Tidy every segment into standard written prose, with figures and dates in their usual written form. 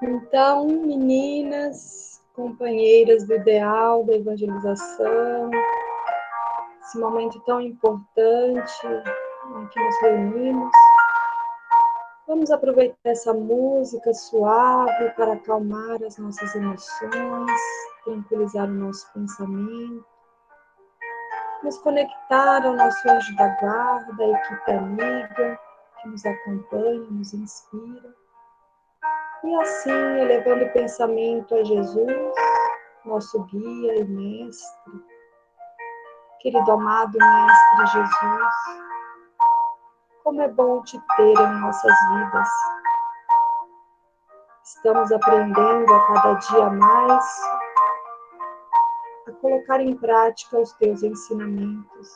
Então, meninas, companheiras do ideal da evangelização, esse momento tão importante em que nos reunimos, vamos aproveitar essa música suave para acalmar as nossas emoções, tranquilizar o nosso pensamento, nos conectar ao nosso anjo da guarda, a equipe amiga que nos acompanha, nos inspira. E assim, elevando o pensamento a Jesus, nosso guia e mestre, querido amado mestre Jesus, como é bom te ter em nossas vidas. Estamos aprendendo a cada dia mais a colocar em prática os teus ensinamentos.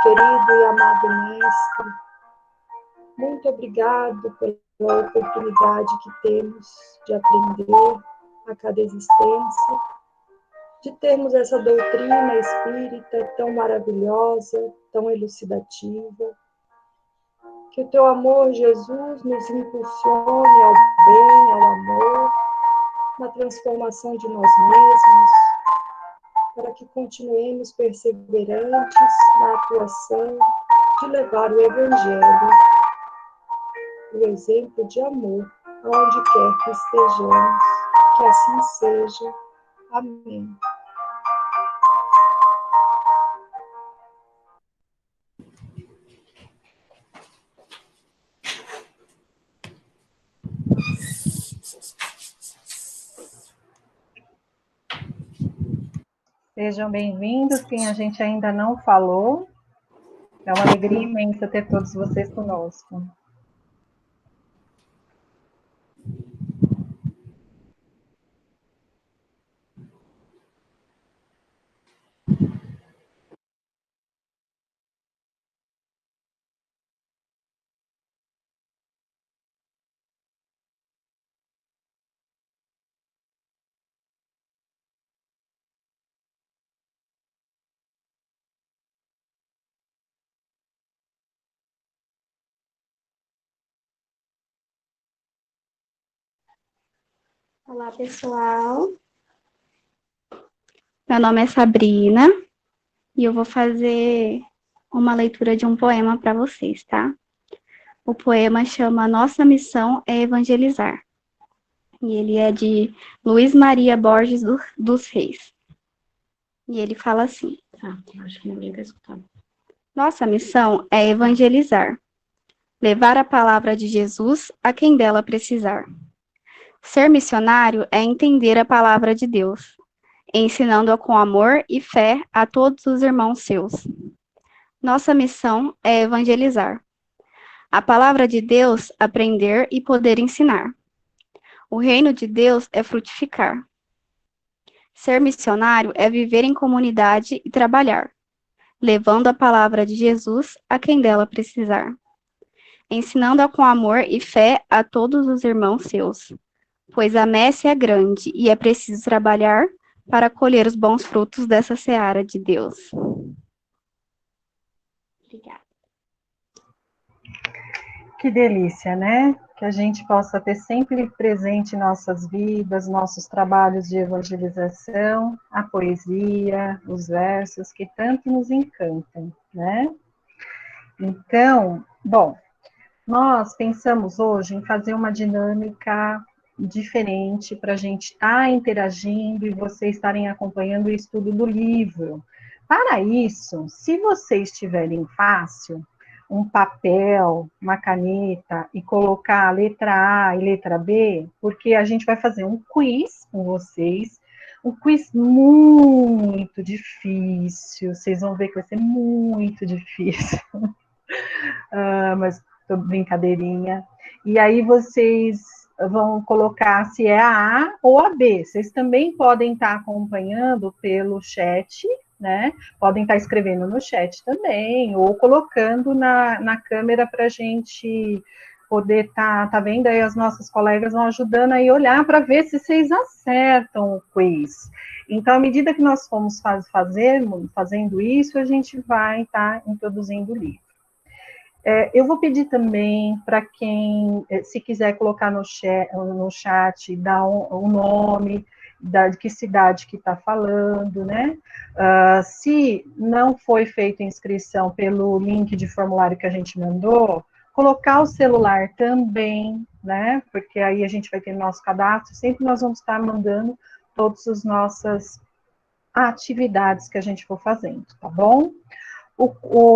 Querido e amado mestre, muito obrigado pela oportunidade que temos de aprender a cada existência, de termos essa doutrina espírita tão maravilhosa, tão elucidativa. Que o teu amor, Jesus, nos impulsione ao bem, ao amor, na transformação de nós mesmos, para que continuemos perseverantes na atuação de levar o Evangelho, o exemplo de amor, aonde quer que estejamos. Que assim seja. Amém. Sejam bem-vindos, quem a gente ainda não falou. É uma alegria imensa ter todos vocês conosco. Olá, pessoal. Meu nome é Sabrina e eu vou fazer uma leitura de um poema para vocês, tá? O poema chama Nossa Missão é Evangelizar. E ele é de Luiz Maria Borges dos Reis. E ele fala assim. Acho que ninguém está escutando. Nossa missão é evangelizar. Levar a palavra de Jesus a quem dela precisar. Ser missionário é entender a palavra de Deus, ensinando-a com amor e fé a todos os irmãos seus. Nossa missão é evangelizar. A palavra de Deus, aprender e poder ensinar. O reino de Deus é frutificar. Ser missionário é viver em comunidade e trabalhar, levando a palavra de Jesus a quem dela precisar. Ensinando-a com amor e fé a todos os irmãos seus. Pois a messe é grande e é preciso trabalhar para colher os bons frutos dessa seara de Deus. Obrigada. Que delícia, né? Que a gente possa ter sempre presente em nossas vidas, nossos trabalhos de evangelização, a poesia, os versos que tanto nos encantam, né? Então, bom, nós pensamos hoje em fazer uma dinâmica diferente para a gente estar interagindo e vocês estarem acompanhando o estudo do livro. Para isso, se vocês tiverem fácil, um papel, uma caneta e colocar a letra A e letra B, porque a gente vai fazer um quiz com vocês, um quiz muito difícil, vocês vão ver que vai ser muito difícil. Mas brincadeirinha. E aí vocês vão colocar se é a A ou a B. Vocês também podem estar acompanhando pelo chat, né? Podem estar escrevendo no chat também, ou colocando na câmera para a gente poder tá vendo aí, as nossas colegas vão ajudando aí a olhar para ver se vocês acertam o quiz. Então, à medida que nós formos fazendo isso, a gente vai estar introduzindo o livro. Eu vou pedir também para quem, se quiser colocar no chat, dar o nome, de que cidade que está falando, né? Se não foi feita inscrição pelo link de formulário que a gente mandou, colocar o celular também, né? Porque aí a gente vai ter nosso cadastro, sempre nós vamos estar mandando todas as nossas atividades que a gente for fazendo, tá bom?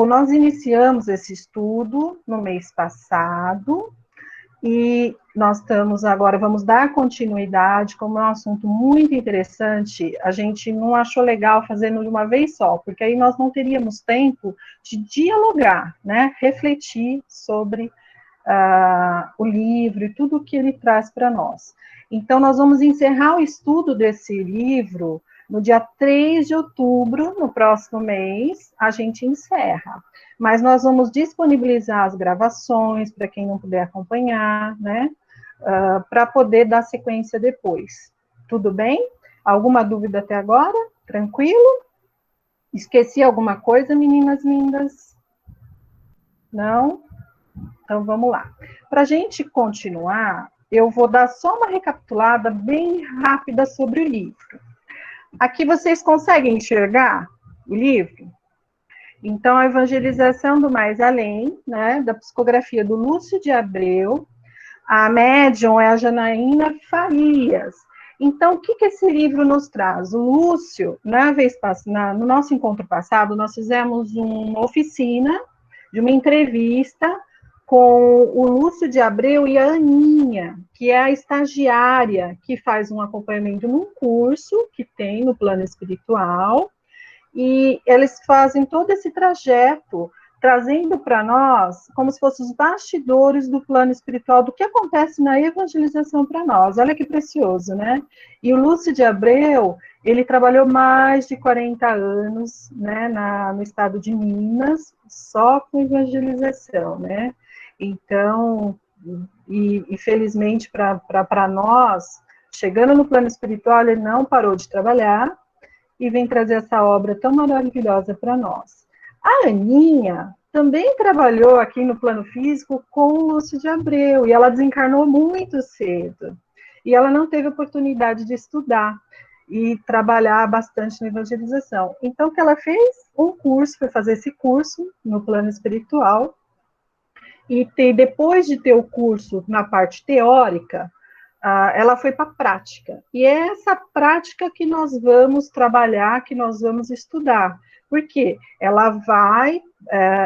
Nós iniciamos esse estudo no mês passado, e nós estamos agora, vamos dar continuidade, como é um assunto muito interessante, a gente não achou legal fazendo de uma vez só, porque aí nós não teríamos tempo de dialogar, né, refletir sobre o livro e tudo o que ele traz para nós. Então, nós vamos encerrar o estudo desse livro no dia 3 de outubro, no próximo mês, a gente encerra. Mas nós vamos disponibilizar as gravações para quem não puder acompanhar, né? Para poder dar sequência depois. Tudo bem? Alguma dúvida até agora? Tranquilo? Esqueci alguma coisa, meninas lindas? Não? Então, vamos lá. Para a gente continuar, eu vou dar só uma recapitulada bem rápida sobre o livro. Aqui vocês conseguem enxergar o livro? Então, a Evangelização do Mais Além, né, da psicografia do Lúcio de Abreu, a médium é a Janaína Farias. Então, o que esse livro nos traz? O Lúcio, no nosso encontro passado, nós fizemos uma oficina de uma entrevista com o Lúcio de Abreu e a Aninha, que é a estagiária que faz um acompanhamento num curso que tem no plano espiritual, e eles fazem todo esse trajeto, trazendo para nós, como se fossem os bastidores do plano espiritual, do que acontece na evangelização para nós. Olha que precioso, né? E o Lúcio de Abreu, ele trabalhou mais de 40 anos, né, no estado de Minas, só com evangelização, né? Então, infelizmente para nós, chegando no plano espiritual, ele não parou de trabalhar, e vem trazer essa obra tão maravilhosa para nós. A Aninha também trabalhou aqui no plano físico com o Lúcio de Abreu, e ela desencarnou muito cedo. E ela não teve oportunidade de estudar e trabalhar bastante na evangelização. Então, o que ela fez? Um curso, foi fazer esse curso no plano espiritual, e depois de ter o curso na parte teórica, ela foi para a prática. E é essa prática que nós vamos trabalhar, que nós vamos estudar. Porque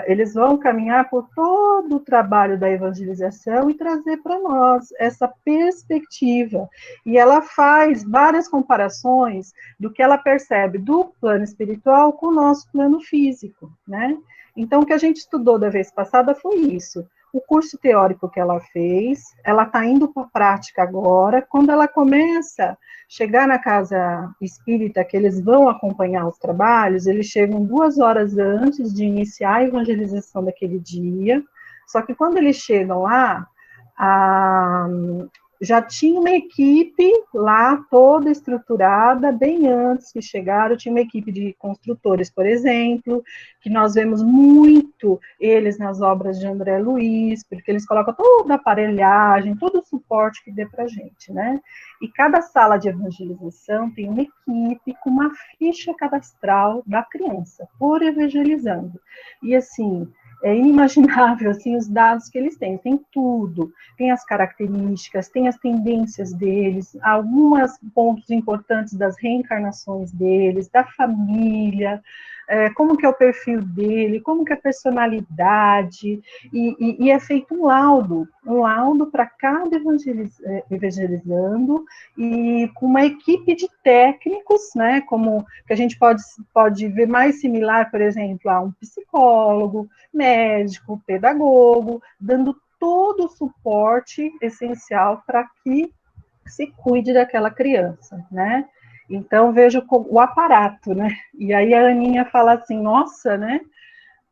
eles vão caminhar por todo o trabalho da evangelização e trazer para nós essa perspectiva. E ela faz várias comparações do que ela percebe do plano espiritual com o nosso plano físico, né? Então, o que a gente estudou da vez passada foi isso. O curso teórico que ela fez, ela está indo para a prática agora. Quando ela começa a chegar na casa espírita, que eles vão acompanhar os trabalhos, eles chegam 2 horas antes de iniciar a evangelização daquele dia. Só que quando eles chegam lá, já tinha uma equipe lá toda estruturada, bem antes que chegaram, tinha uma equipe de construtores, por exemplo, que nós vemos muito eles nas obras de André Luiz, porque eles colocam toda a aparelhagem, todo o suporte que dê para a gente, né? E cada sala de evangelização tem uma equipe com uma ficha cadastral da criança, por evangelizando. E assim, é inimaginável, assim, os dados que eles têm. Tem tudo, tem as características, tem as tendências deles, alguns pontos importantes das reencarnações deles, da família, como que é o perfil dele, como que é a personalidade, e é feito um laudo para cada evangelizando, e com uma equipe de técnicos, né, como que a gente pode ver mais similar, por exemplo, a um psicólogo, médico, pedagogo, dando todo o suporte essencial para que se cuide daquela criança, né? Então, vejo o aparato, né? E aí a Aninha fala assim, nossa, né?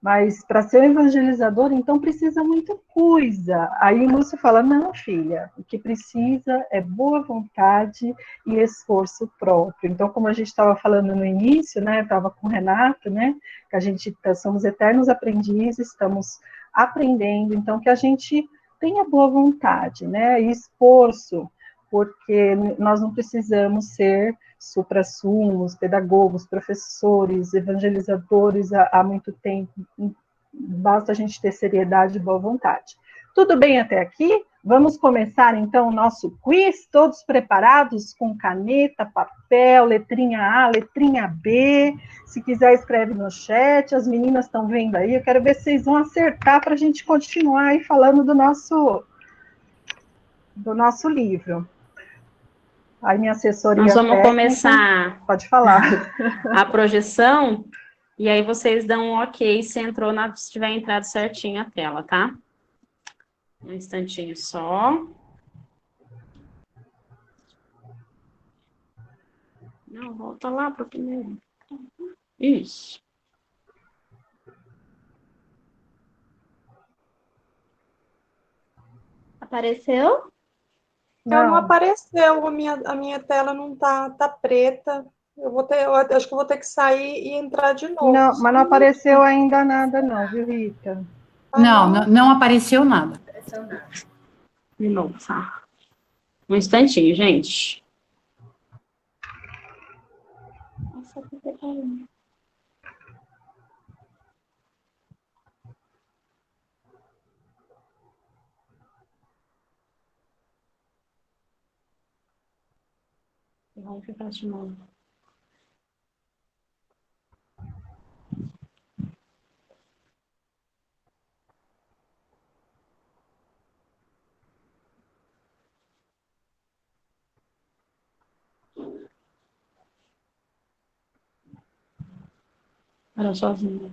Mas para ser um evangelizador, então precisa muita coisa. Aí o Lúcio fala, não, filha, o que precisa é boa vontade e esforço próprio. Então, como a gente estava falando no início, né? Estava com o Renato, né? Que a gente somos eternos aprendizes, estamos aprendendo, então que a gente tenha boa vontade, né, e esforço, porque nós não precisamos ser suprassumos, pedagogos, professores, evangelizadores há muito tempo, basta a gente ter seriedade e boa vontade. Tudo bem até aqui? Vamos começar, então, o nosso quiz, todos preparados com caneta, papel, letrinha A, letrinha B. Se quiser, escreve no chat, as meninas estão vendo aí. Eu quero ver se vocês vão acertar para a gente continuar aí falando do nosso livro. Aí minha assessoria Nós vamos técnica, começar pode falar. a projeção, e aí vocês dão um ok se se tiver entrado certinho a tela, tá? Um instantinho só. Não, volta lá para o primeiro. Isso. Apareceu? Não apareceu, a minha tela não tá preta. Eu acho que eu vou ter que sair e entrar de novo. Não, mas não apareceu ainda nada não, viu, Rita? Não apareceu nada. De novo, tá? Um instantinho, gente. Nossa, que detalhe. Vamos ficar de novo. Era sozinha.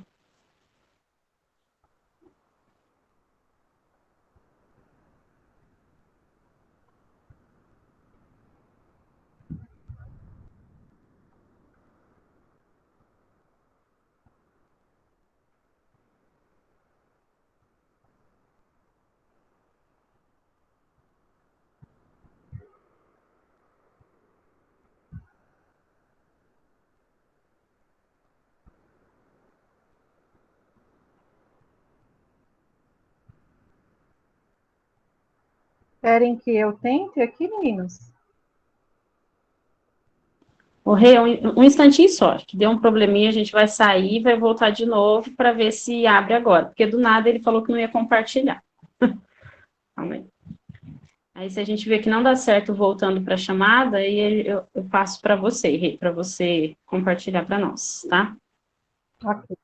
Querem que eu tente aqui, meninos? O Rei, um instantinho só, que deu um probleminha, a gente vai sair e vai voltar de novo para ver se abre agora, porque do nada ele falou que não ia compartilhar. Calma aí. Aí se a gente vê que não dá certo voltando para a chamada, aí eu passo para você, Rei, para você compartilhar para nós, tá? Ok.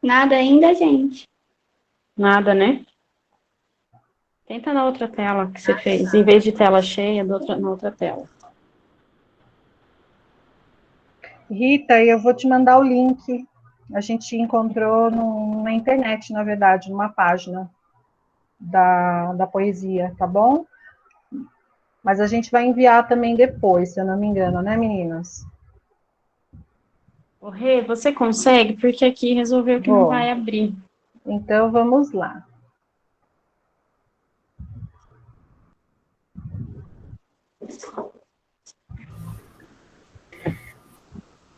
Nada ainda, gente. Nada, né? Tenta na outra tela que você fez, em vez de tela cheia, na outra tela. Rita, eu vou te mandar o link. A gente encontrou na internet, na verdade, numa página da poesia, tá bom? Mas a gente vai enviar também depois, se eu não me engano, né, meninas? O Rei, você consegue? Porque aqui resolveu que não vai abrir. Então, vamos lá.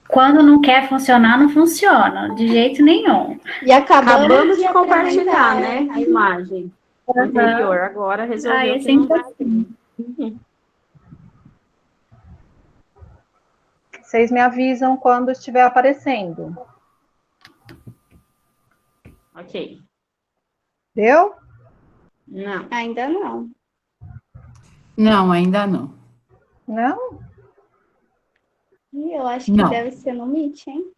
Quando não quer funcionar, não funciona, de jeito nenhum. E Acabamos de compartilhar, né, a imagem anterior. Agora resolveu que não vai abrir. Vocês me avisam quando estiver aparecendo. Ok. Deu? Não. Ainda não. Não, ainda não. Não? Ih, eu acho que Não. deve ser no Meet, hein?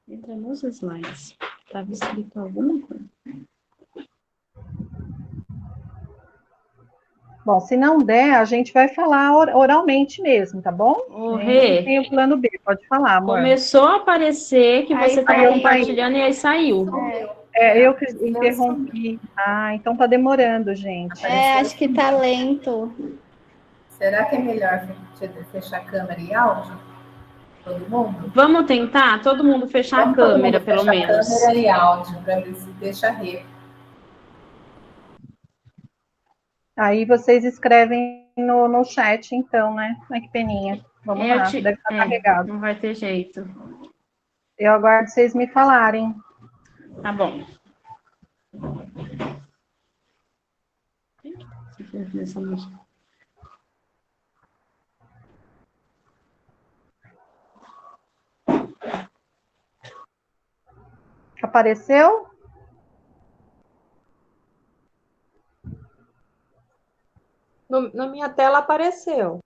Entra nos slides. Estava escrito alguma coisa? Bom, se não der, a gente vai falar oralmente mesmo, tá bom? Ô, A gente tem Rê, o plano B, pode falar, amor. começou a aparecer que Aí você saiu. estava compartilhando e aí saiu. Eu que interrompi. Ah, então tá demorando, gente. Acho que tá lento. Será que é melhor fechar a câmera e áudio? Todo mundo? Vamos tentar todo mundo fechar a Vamos todo câmera, mundo pelo fechar menos. câmera e áudio, para ver se deixa Rê. Aí vocês escrevem no chat, então, né? Ai, que peninha. Vamos lá, deve estar carregado. Não vai ter jeito. Eu aguardo vocês me falarem. Tá bom. Apareceu? Na minha tela apareceu.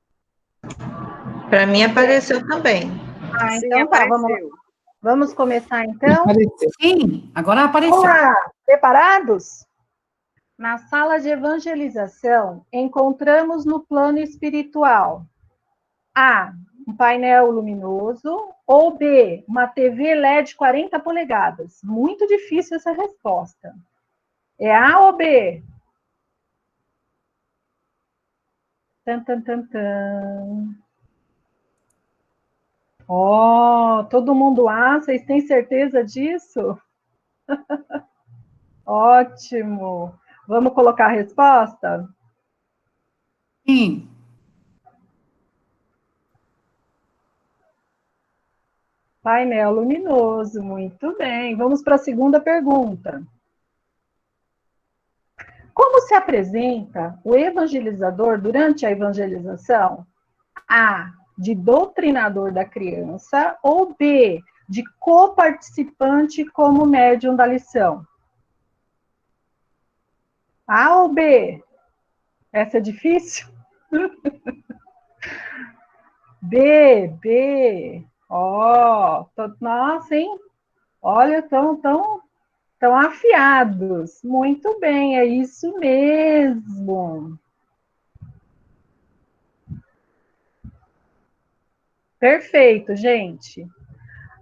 Para mim apareceu também. Ah, Sim, então tá, vamos lá. Vamos começar então? Sim, agora apareceu. Olá, preparados? Na sala de evangelização, encontramos no plano espiritual A, um painel luminoso, ou B, uma TV LED 40 polegadas. Muito difícil essa resposta. É A ou B? Tan, tan, tan, tan. Ó, todo mundo A, vocês têm certeza disso? Ótimo. Vamos colocar a resposta? Sim. Painel luminoso, muito bem. Vamos para a segunda pergunta. Como se apresenta o evangelizador durante a evangelização? A, de doutrinador da criança, ou B, de coparticipante como médium da lição? A ou B? Essa é difícil? B. Ó, nossa, hein? Olha, tão afiados. Muito bem, é isso mesmo. Perfeito, gente.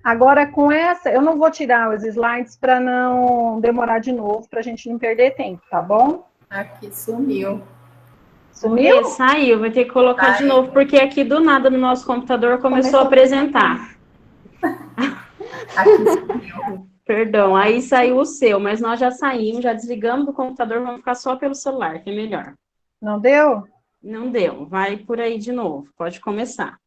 Agora, com essa, eu não vou tirar os slides para não demorar de novo, para a gente não perder tempo, tá bom? Aqui sumiu. Sumiu? Saiu, vai ter que colocar de novo, porque aqui do nada no nosso computador começou a apresentar. Aqui sumiu. Perdão, aí saiu o seu, mas nós já saímos, já desligamos do computador, vamos ficar só pelo celular, que é melhor. Não deu? Não deu, vai por aí de novo, pode começar.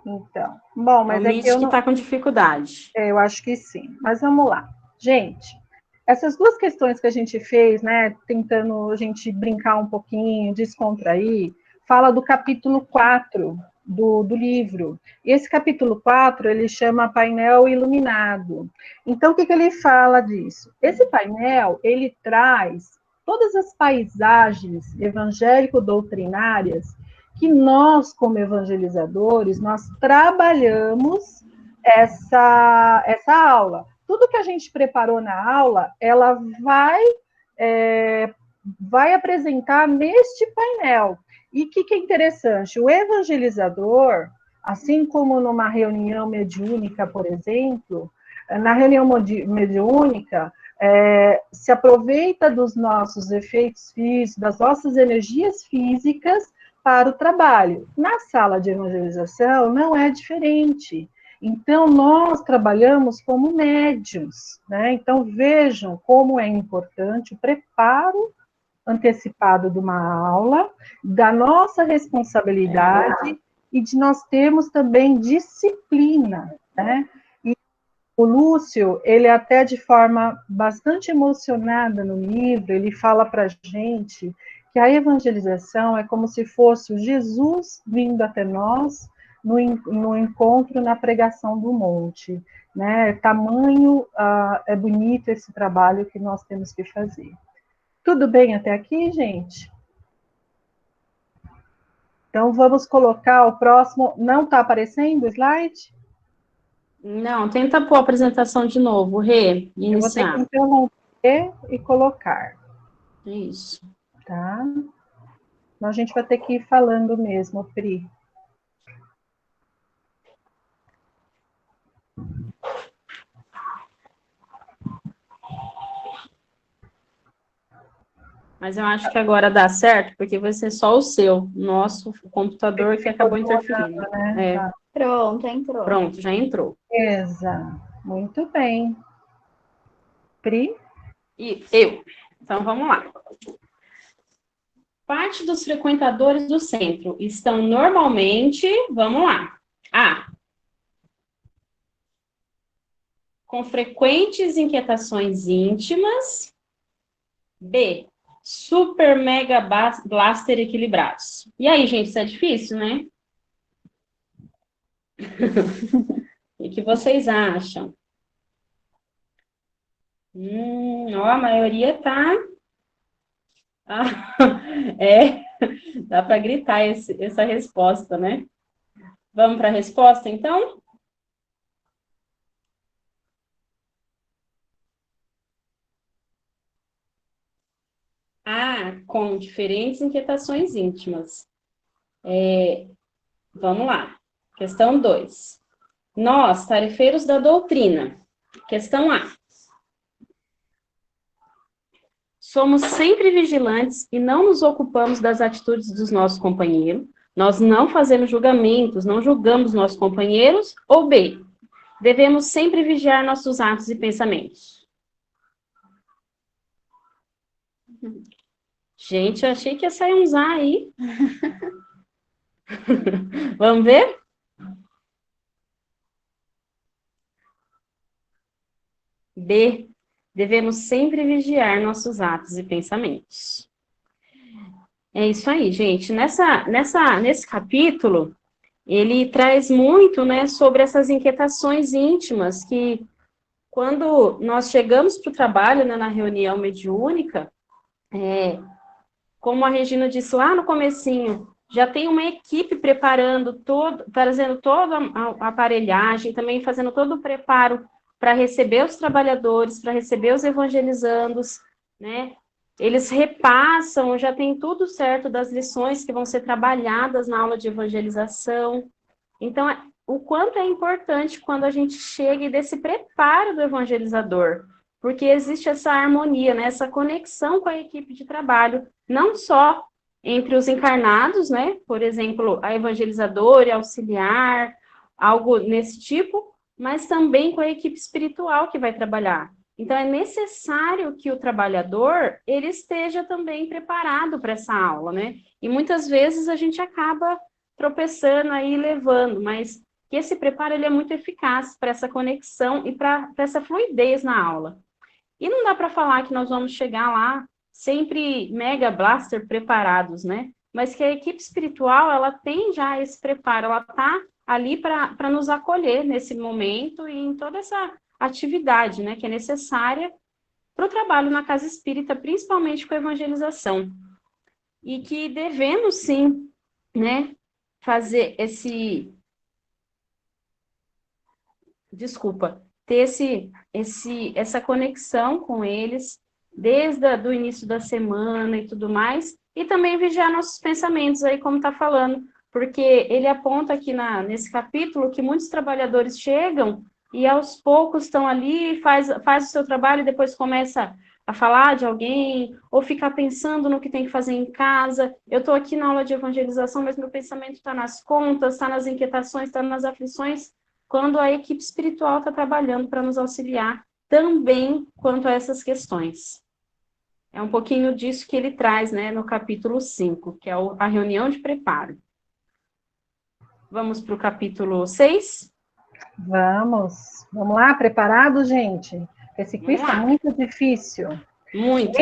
Então, bom, mas é que eu não... tá com dificuldade. Eu acho que sim, mas vamos lá. Gente, essas duas questões que a gente fez, né, tentando a gente brincar um pouquinho, descontrair, fala do capítulo 4 do livro. E esse capítulo 4, ele chama Painel Iluminado. Então, o que ele fala disso? Esse painel, ele traz todas as paisagens evangélico-doutrinárias que nós, como evangelizadores, nós trabalhamos essa aula. Tudo que a gente preparou na aula, ela vai apresentar neste painel. E o que é interessante? O evangelizador, assim como numa reunião mediúnica, por exemplo, na reunião mediúnica, se aproveita dos nossos efeitos físicos, das nossas energias físicas para o trabalho. Na sala de evangelização não é diferente. Então, nós trabalhamos como médiuns, né? Então, vejam como é importante o preparo antecipado de uma aula, da nossa responsabilidade e de nós termos também disciplina, né? E o Lúcio, ele até de forma bastante emocionada no livro, ele fala para a gente que a evangelização é como se fosse o Jesus vindo até nós no encontro na pregação do monte, né? Tamanho é bonito esse trabalho que nós temos que fazer. Tudo bem até aqui, gente? Então, vamos colocar o próximo. Não está aparecendo o slide? Não, tenta pôr a apresentação de novo, Rê, e Eu vou ter que iniciar. interromper e colocar, Isso. tá? Então, a gente vai ter que ir falando mesmo, Pri. Mas eu acho que agora dá certo, porque vai ser só o seu, nosso computador que acabou interferindo. Né? É, Tá. Pronto, entrou. pronto, já entrou. Beleza. Muito bem. Pri? E eu. Então, vamos lá. Parte dos frequentadores do centro estão normalmente, vamos lá. A. Com frequentes inquietações íntimas. B. Super mega blaster equilibrados. E aí, gente, isso é difícil, né? O que vocês acham? Ó, a maioria tá. Ah, dá para gritar essa resposta, né? Vamos para a resposta, então? A, com diferentes inquietações íntimas. Vamos lá. Questão 2. Nós, tarefeiros da doutrina. Questão A. Somos sempre vigilantes e não nos ocupamos das atitudes dos nossos companheiros. Nós não fazemos julgamentos, não julgamos nossos companheiros. Ou B. Devemos sempre vigiar nossos atos e pensamentos. Gente, eu achei que ia sair um A aí. Vamos ver? B. Devemos sempre vigiar nossos atos e pensamentos. É isso aí, gente. Nesse capítulo, ele traz muito, né, sobre essas inquietações íntimas que, quando nós chegamos para o trabalho, né, na reunião mediúnica, como a Regina disse lá no comecinho, já tem uma equipe trazendo toda a aparelhagem, também fazendo todo o preparo para receber os trabalhadores, para receber os evangelizandos, né? Eles repassam, já tem tudo certo das lições que vão ser trabalhadas na aula de evangelização. Então, o quanto é importante quando a gente chega e desse preparo do evangelizador, porque existe essa harmonia, né? Essa conexão com a equipe de trabalho, não só entre os encarnados, né? Por exemplo, a evangelizadora, a auxiliar, algo nesse tipo, mas também com a equipe espiritual que vai trabalhar. Então, é necessário que o trabalhador, ele esteja também preparado para essa aula, né? E muitas vezes a gente acaba tropeçando aí, levando, mas que esse preparo, ele é muito eficaz para essa conexão e para essa fluidez na aula. E não dá para falar que nós vamos chegar lá sempre mega blaster preparados, né? Mas que a equipe espiritual, ela tem já esse preparo, ela está ali para nos acolher nesse momento e em toda essa atividade, né, que é necessária para o trabalho na casa espírita, principalmente com a evangelização. E que devemos, sim, né, fazer ter essa conexão com eles, desde o início da semana e tudo mais, e também vigiar nossos pensamentos aí, como está falando, porque ele aponta aqui nesse capítulo que muitos trabalhadores chegam e aos poucos estão ali, faz o seu trabalho e depois começa a falar de alguém, ou ficar pensando no que tem que fazer em casa. Eu estou aqui na aula de evangelização, mas meu pensamento está nas contas, está nas inquietações, está nas aflições, quando a equipe espiritual está trabalhando para nos auxiliar também quanto a essas questões. É um pouquinho disso que ele traz, né, no capítulo 5, que é a reunião de preparo. Vamos para o capítulo 6? Vamos lá, preparado, gente? Esse quiz está muito difícil. Muito.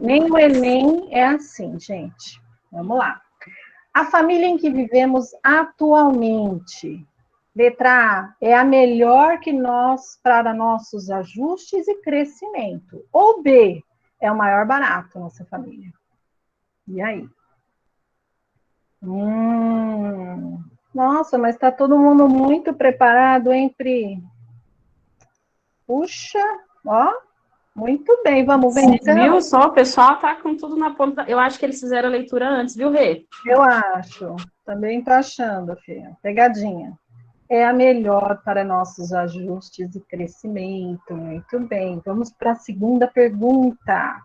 Nem o Enem é assim, gente. Vamos lá. A família em que vivemos atualmente. Letra A, é a melhor que nós para nossos ajustes e crescimento. Ou B, é o maior barato nossa família. E aí? Nossa, mas está todo mundo muito preparado, hein, Pri? Puxa, ó, muito bem, vamos ver Você então? viu só? O pessoal tá com tudo na ponta. Eu acho que eles fizeram a leitura antes, viu, Rê? Eu acho, também estou achando, filha. Pegadinha. É a melhor para nossos ajustes e crescimento. Muito bem, vamos para a segunda pergunta.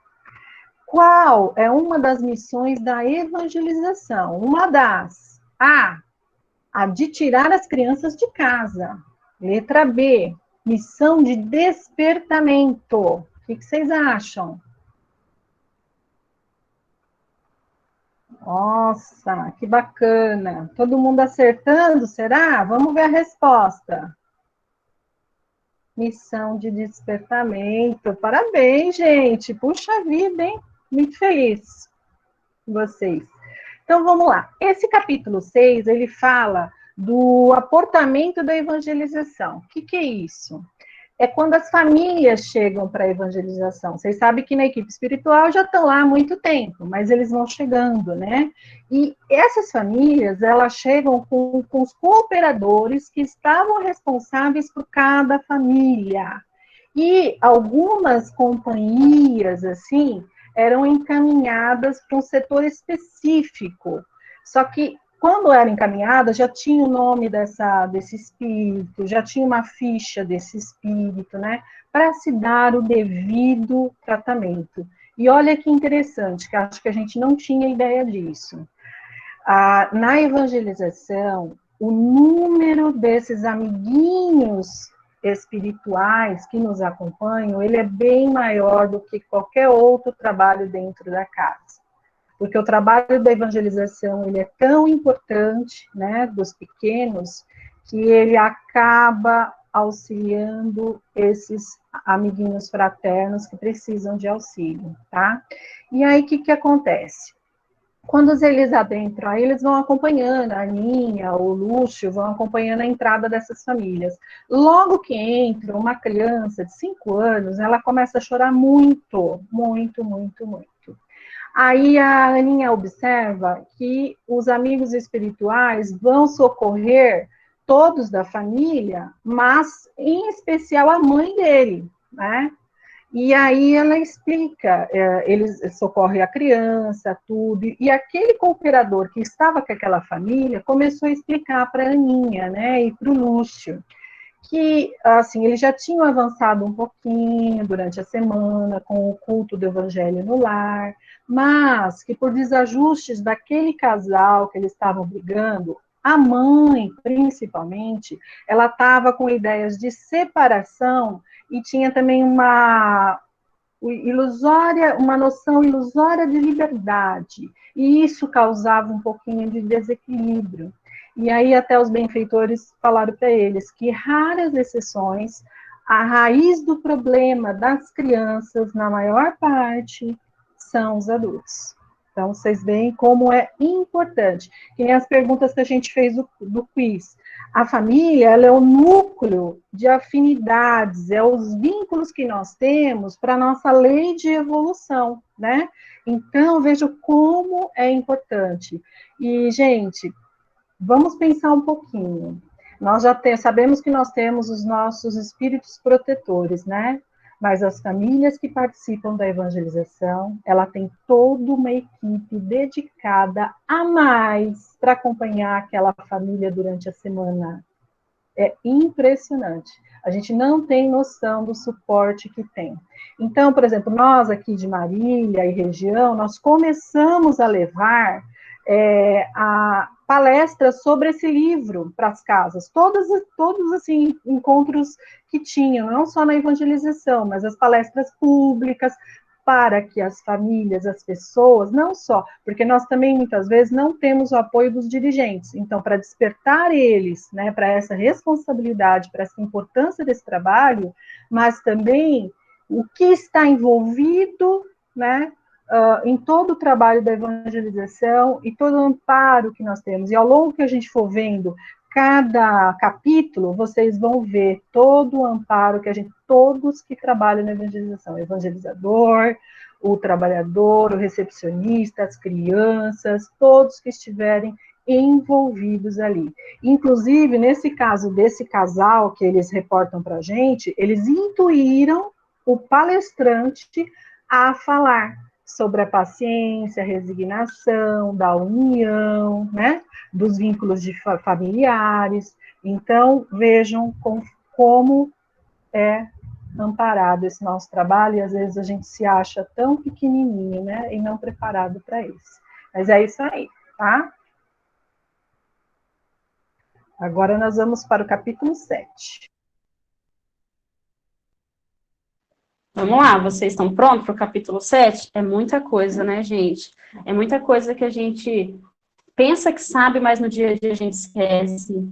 Qual é uma das missões da evangelização? Uma das. A de tirar as crianças de casa. Letra B, missão de despertamento. O que vocês acham? Nossa, que bacana. Todo mundo acertando, será? Vamos ver a resposta. Missão de despertamento. Parabéns, gente. Puxa vida, hein? Muito feliz com vocês. Então, vamos lá. Esse capítulo 6, ele fala do aportamento da evangelização. O que é isso? É quando as famílias chegam para a evangelização. Vocês sabem que na equipe espiritual já estão lá há muito tempo, mas eles vão chegando, né? E essas famílias, elas chegam com os cooperadores que estavam responsáveis por cada família. E algumas companhias, assim, eram encaminhadas para um setor específico. Só que quando era encaminhada, já tinha o nome desse espírito, já tinha uma ficha desse espírito, né? Para se dar o devido tratamento. E olha que interessante, que acho que a gente não tinha ideia disso. Na evangelização, o número desses amiguinhos espirituais que nos acompanham, ele é bem maior do que qualquer outro trabalho dentro da casa. Porque o trabalho da evangelização, ele é tão importante, né, dos pequenos, que ele acaba auxiliando esses amiguinhos fraternos que precisam de auxílio, tá? E aí, o que acontece? Quando eles adentram, aí eles vão acompanhando, a Aninha, o Lúcio, vão acompanhando a entrada dessas famílias. Logo que entra uma criança de 5 anos, ela começa a chorar muito, muito, muito, muito. Aí a Aninha observa que os amigos espirituais vão socorrer todos da família, mas em especial a mãe dele, né? E aí ela explica, eles socorrem a criança, tudo, e aquele cooperador que estava com aquela família começou a explicar para a Aninha, né, e para o Lúcio, que, assim, eles já tinham avançado um pouquinho durante a semana com o culto do evangelho no lar, mas que por desajustes daquele casal que eles estavam brigando, a mãe, principalmente, ela estava com ideias de separação e tinha também uma noção ilusória de liberdade, e isso causava um pouquinho de desequilíbrio. E aí até os benfeitores falaram para eles que raras exceções, a raiz do problema das crianças, na maior parte, são os adultos. Então, vocês veem como é importante. Que nem as perguntas que a gente fez do quiz. A família, ela é o núcleo de afinidades, é os vínculos que nós temos para a nossa lei de evolução, né? Então, vejo como é importante. E, gente, vamos pensar um pouquinho. Nós já sabemos que nós temos os nossos espíritos protetores, né? Mas as famílias que participam da evangelização, ela tem toda uma equipe dedicada a mais para acompanhar aquela família durante a semana. É impressionante. A gente não tem noção do suporte que tem. Então, por exemplo, nós aqui de Marília e região, nós começamos a levar a palestras sobre esse livro para as casas, todos assim, encontros que tinham, não só na evangelização, mas as palestras públicas, para que as famílias, as pessoas, não só, porque nós também muitas vezes não temos o apoio dos dirigentes, então para despertar eles, né, para essa responsabilidade, para essa importância desse trabalho, mas também o que está envolvido, né, em todo o trabalho da evangelização e todo o amparo que nós temos. E ao longo que a gente for vendo cada capítulo, vocês vão ver todo o amparo que todos que trabalham na evangelização, evangelizador, o trabalhador, o recepcionista, as crianças, todos que estiverem envolvidos ali. Inclusive, nesse caso desse casal que eles reportam para a gente, eles intuíram o palestrante a falar sobre a paciência, a resignação, da união, né, dos vínculos familiares. Então, vejam como é amparado esse nosso trabalho, e às vezes a gente se acha tão pequenininho, né, e não preparado para isso. Mas é isso aí, tá? Agora nós vamos para o capítulo 7. Vamos lá, vocês estão prontos para o capítulo 7? É muita coisa, né, gente? É muita coisa que a gente pensa que sabe, mas no dia a dia a gente esquece.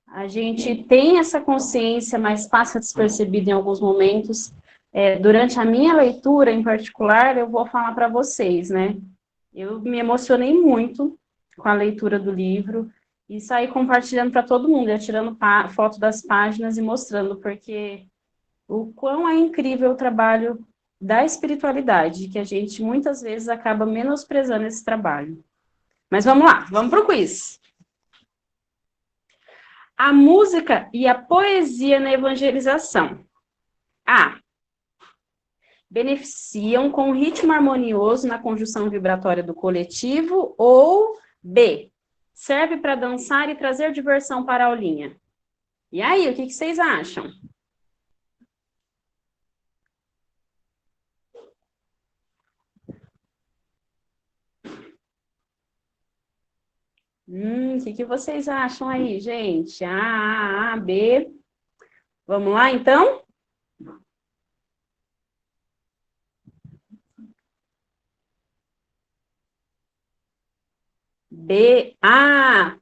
A gente tem essa consciência, mas passa despercebida em alguns momentos. Durante a minha leitura, em particular, eu vou falar para vocês, né? Eu me emocionei muito com a leitura do livro e saí compartilhando para todo mundo, tirando foto das páginas e mostrando, porque o quão é incrível o trabalho da espiritualidade, que a gente muitas vezes acaba menosprezando esse trabalho. Mas vamos lá, vamos para o quiz. A música e a poesia na evangelização. A. Beneficiam com um ritmo harmonioso na conjunção vibratória do coletivo, ou B. Serve para dançar e trazer diversão para a aulinha. E aí, o que vocês acham? O que vocês acham aí, gente? A, B. Vamos lá, então? B, A,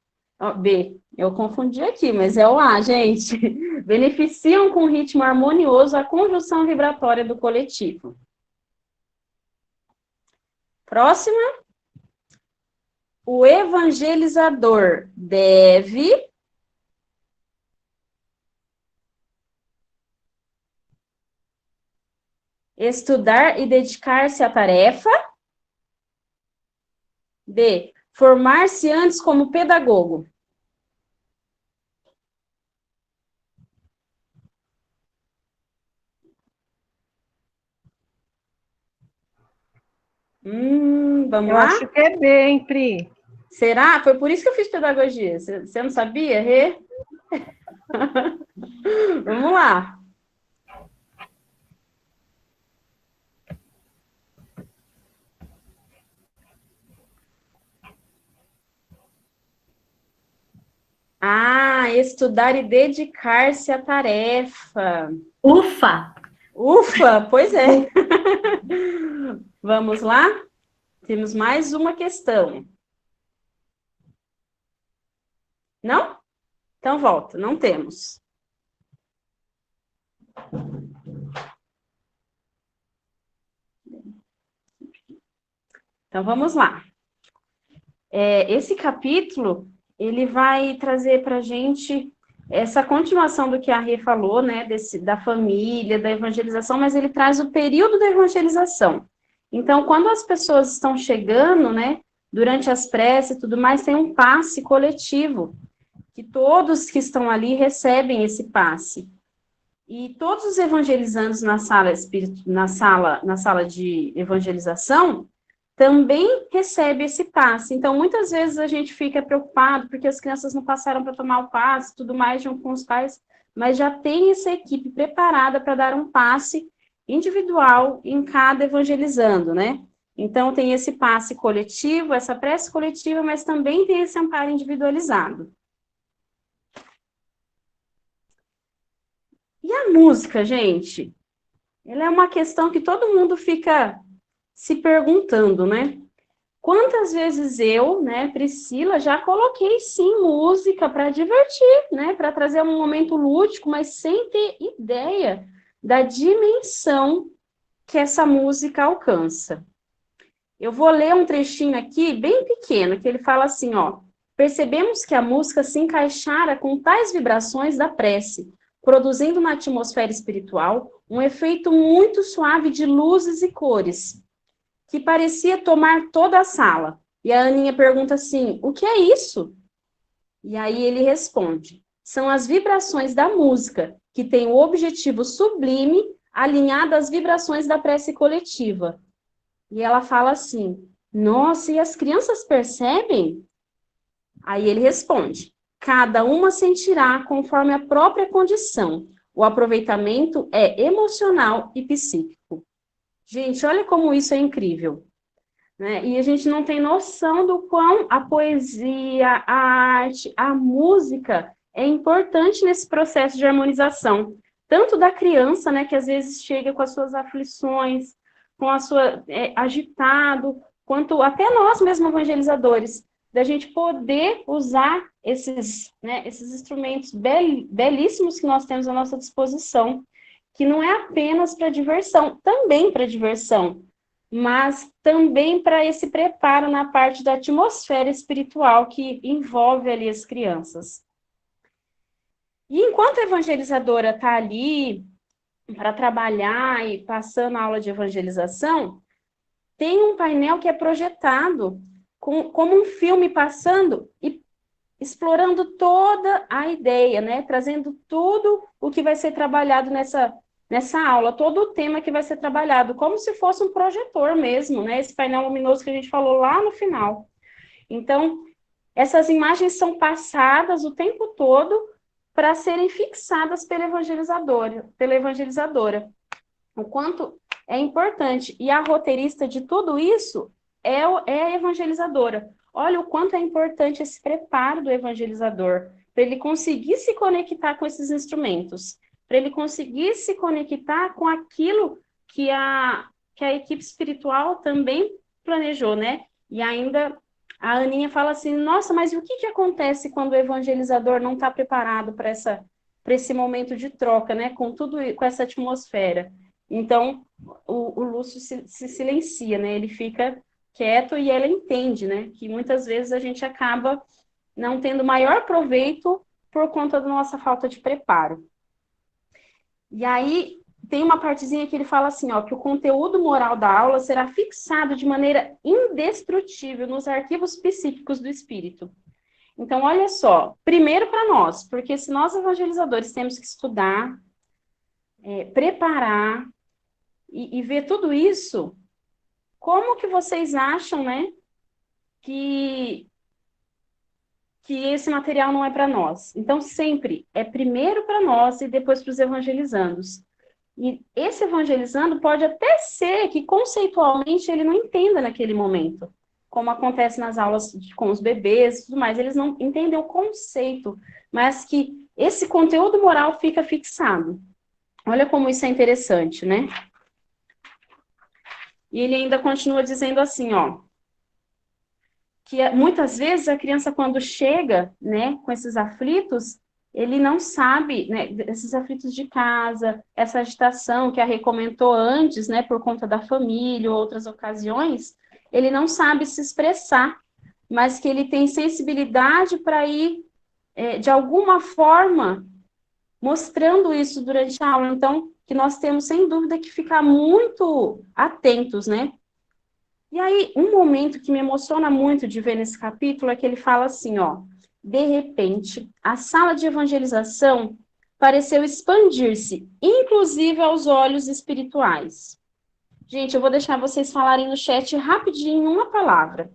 B, eu confundi aqui, mas é o A, gente. Beneficiam com ritmo harmonioso a conjunção vibratória do coletivo. Próxima. O evangelizador deve estudar e dedicar-se à tarefa. B. Formar-se antes como pedagogo. Vamos lá? Eu acho que é B, hein, Pri? Será? Foi por isso que eu fiz pedagogia. Você não sabia, Rê? Vamos lá. Estudar e dedicar-se à tarefa. Ufa! Ufa, pois é. Vamos lá? Temos mais uma questão. Não? Então volta, não temos. Então vamos lá. Esse capítulo, ele vai trazer para a gente essa continuação do que a Rê falou, né, da família, da evangelização, mas ele traz o período da evangelização. Então, quando as pessoas estão chegando, né, durante as preces e tudo mais, tem um passe coletivo, que todos que estão ali recebem esse passe. E todos os evangelizandos na sala de evangelização também recebem esse passe. Então, muitas vezes a gente fica preocupado porque as crianças não passaram para tomar o passe, tudo mais, junto com os pais, mas já tem essa equipe preparada para dar um passe individual em cada evangelizando, né? Então, tem esse passe coletivo, essa prece coletiva, mas também tem esse amparo individualizado. E a música, gente? Ela é uma questão que todo mundo fica se perguntando, né? Quantas vezes eu, né, Priscila, já coloquei, sim, música para divertir, né? Para trazer um momento lúdico, mas sem ter ideia da dimensão que essa música alcança. Eu vou ler um trechinho aqui, bem pequeno, que ele fala assim, ó. Percebemos que a música se encaixara com tais vibrações da prece, produzindo na atmosfera espiritual um efeito muito suave de luzes e cores. que parecia tomar toda a sala. E a Aninha pergunta assim, o que é isso? E aí ele responde, são as vibrações da música, que tem o objetivo sublime alinhado às vibrações da prece coletiva. E ela fala assim, nossa, e as crianças percebem? Aí ele responde, cada uma sentirá conforme a própria condição. O aproveitamento é emocional e psíquico. Gente, olha como isso é incrível. Né? E a gente não tem noção do quão a poesia, a arte, a música é importante nesse processo de harmonização. Tanto da criança, né, que às vezes chega com as suas aflições, com a sua agitado, quanto até nós mesmos evangelizadores, da gente poder usar esses instrumentos belíssimos que nós temos à nossa disposição, que não é apenas para diversão, também para diversão, mas também para esse preparo na parte da atmosfera espiritual que envolve ali as crianças. E enquanto a evangelizadora está ali para trabalhar e passando a aula de evangelização, tem um painel que é projetado como um filme passando e explorando toda a ideia, né? Trazendo tudo o que vai ser trabalhado nessa aula, todo o tema que vai ser trabalhado, como se fosse um projetor mesmo, né? Esse painel luminoso que a gente falou lá no final. Então, essas imagens são passadas o tempo todo para serem fixadas pela evangelizadora. O quanto é importante. E a roteirista de tudo isso é a evangelizadora. Olha o quanto é importante esse preparo do evangelizador, para ele conseguir se conectar com esses instrumentos, para ele conseguir se conectar com aquilo que a equipe espiritual também planejou, né? E ainda a Aninha fala assim, nossa, mas o que acontece quando o evangelizador não está preparado para esse momento de troca, né? Com essa atmosfera. Então, o Lúcio se silencia, né? Ele fica quieto e ela entende, né? Que muitas vezes a gente acaba não tendo maior proveito por conta da nossa falta de preparo. E aí, tem uma partezinha que ele fala assim, ó, que o conteúdo moral da aula será fixado de maneira indestrutível nos arquivos psíquicos do espírito. Então, olha só, primeiro para nós, porque se nós evangelizadores temos que estudar, preparar e ver tudo isso, como que vocês acham, né, que esse material não é para nós? Então, sempre é primeiro para nós e depois para os evangelizandos. E esse evangelizando pode até ser que conceitualmente ele não entenda naquele momento, como acontece nas aulas com os bebês e tudo mais, eles não entendem o conceito, mas que esse conteúdo moral fica fixado. Olha como isso é interessante, né? E ele ainda continua dizendo assim, ó, que muitas vezes a criança quando chega, né, com esses aflitos, ele não sabe, né, esses aflitos de casa, essa agitação que a Rê comentou antes, né, por conta da família ou outras ocasiões, ele não sabe se expressar, mas que ele tem sensibilidade para ir, de alguma forma, mostrando isso durante a aula. Então, que nós temos, sem dúvida, que ficar muito atentos, né? E aí, um momento que me emociona muito de ver nesse capítulo é que ele fala assim, ó, de repente, a sala de evangelização pareceu expandir-se, inclusive aos olhos espirituais. Gente, eu vou deixar vocês falarem no chat rapidinho uma palavra.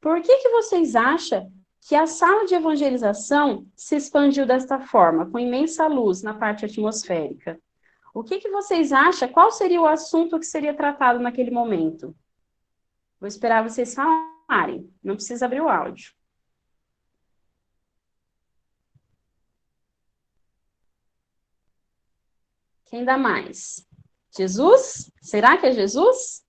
Por que vocês acham que a sala de evangelização se expandiu desta forma, com imensa luz na parte atmosférica? O que vocês acham? Qual seria o assunto que seria tratado naquele momento? Vou esperar vocês falarem. Não precisa abrir o áudio. Quem dá mais? Jesus? Será que é Jesus?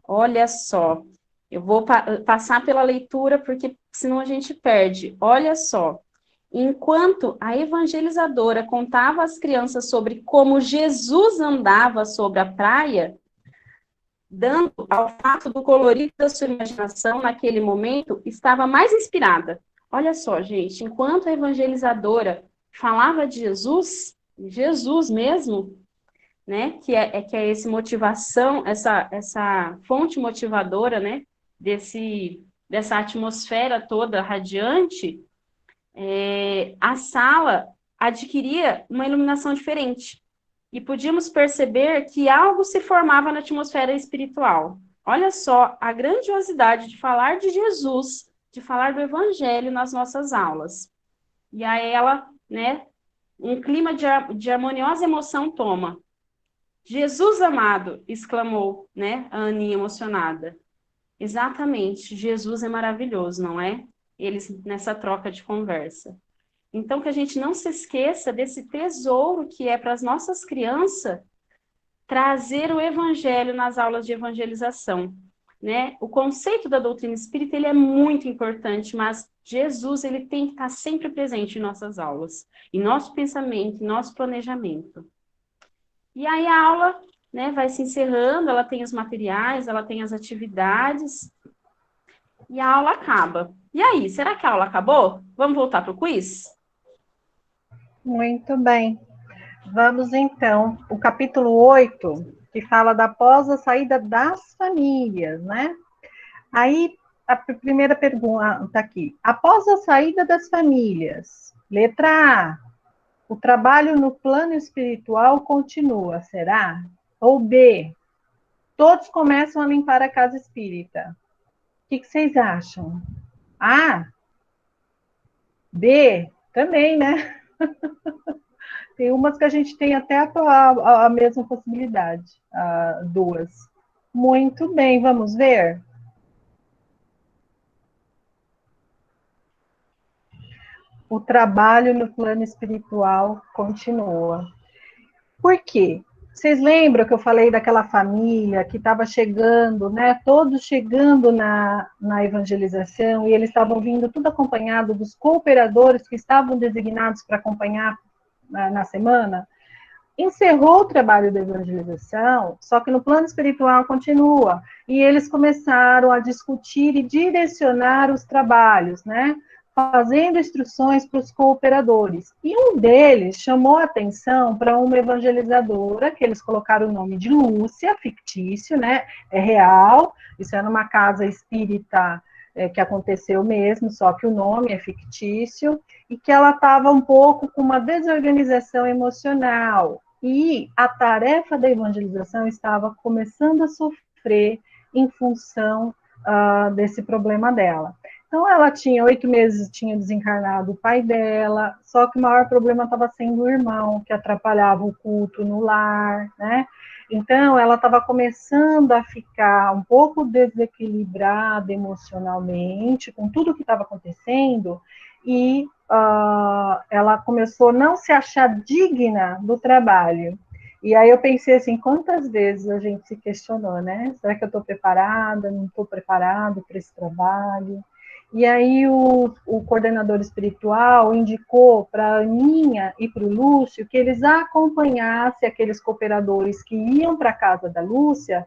Olha só. Eu vou passar pela leitura, porque senão a gente perde. Olha só. Enquanto a evangelizadora contava às crianças sobre como Jesus andava sobre a praia, dando ao fato do colorido da sua imaginação naquele momento, estava mais inspirada. Olha só, gente, enquanto a evangelizadora falava de Jesus, Jesus mesmo, né, que é esse motivação, essa fonte motivadora, né, dessa atmosfera toda radiante, a sala adquiria uma iluminação diferente. E podíamos perceber que algo se formava na atmosfera espiritual. Olha só a grandiosidade de falar de Jesus, de falar do Evangelho nas nossas aulas. E aí ela, né, um clima de harmoniosa emoção toma. Jesus amado, exclamou, né, a Aninha emocionada. Exatamente, Jesus é maravilhoso, não é? Eles nessa troca de conversa. Então, que a gente não se esqueça desse tesouro que é para as nossas crianças trazer o evangelho nas aulas de evangelização, né? O conceito da doutrina espírita, ele é muito importante, mas Jesus, ele tem que estar sempre presente em nossas aulas, em nosso pensamento, em nosso planejamento. E aí a aula, né, vai se encerrando, ela tem os materiais, ela tem as atividades, e a aula acaba. E aí, será que a aula acabou? Vamos voltar para o quiz? Muito bem. Vamos então, o capítulo 8, que fala da após a saída das famílias, né? Aí, a primeira pergunta está aqui. Após a saída das famílias, letra A, o trabalho no plano espiritual continua, será? Ou B, todos começam a limpar a casa espírita. O que vocês acham? A, B, também, né? Tem umas que a gente tem até a mesma possibilidade, duas. Muito bem, vamos ver? O trabalho no plano espiritual continua. Por quê? Vocês lembram que eu falei daquela família que estava chegando, né? Todos chegando na evangelização, e eles estavam vindo tudo acompanhado dos cooperadores que estavam designados para acompanhar na semana? Encerrou o trabalho da evangelização, só que no plano espiritual continua. E eles começaram a discutir e direcionar os trabalhos, né? Fazendo instruções para os cooperadores. E um deles chamou a atenção para uma evangelizadora, que eles colocaram o nome de Lúcia, fictício, né? É real, isso é numa casa espírita que aconteceu mesmo, só que o nome é fictício, e que ela estava um pouco com uma desorganização emocional. E a tarefa da evangelização estava começando a sofrer em função desse problema dela. Então, ela tinha 8 meses, tinha desencarnado o pai dela, só que o maior problema estava sendo o irmão, que atrapalhava o culto no lar, né? Então, ela estava começando a ficar um pouco desequilibrada emocionalmente com tudo que estava acontecendo, e ela começou a não se achar digna do trabalho. E aí eu pensei assim, quantas vezes a gente se questionou, né? Será que eu estou preparada? Não estou preparado para esse trabalho? E aí o coordenador espiritual indicou para a Aninha e para o Lúcio que eles acompanhassem aqueles cooperadores que iam para a casa da Lúcia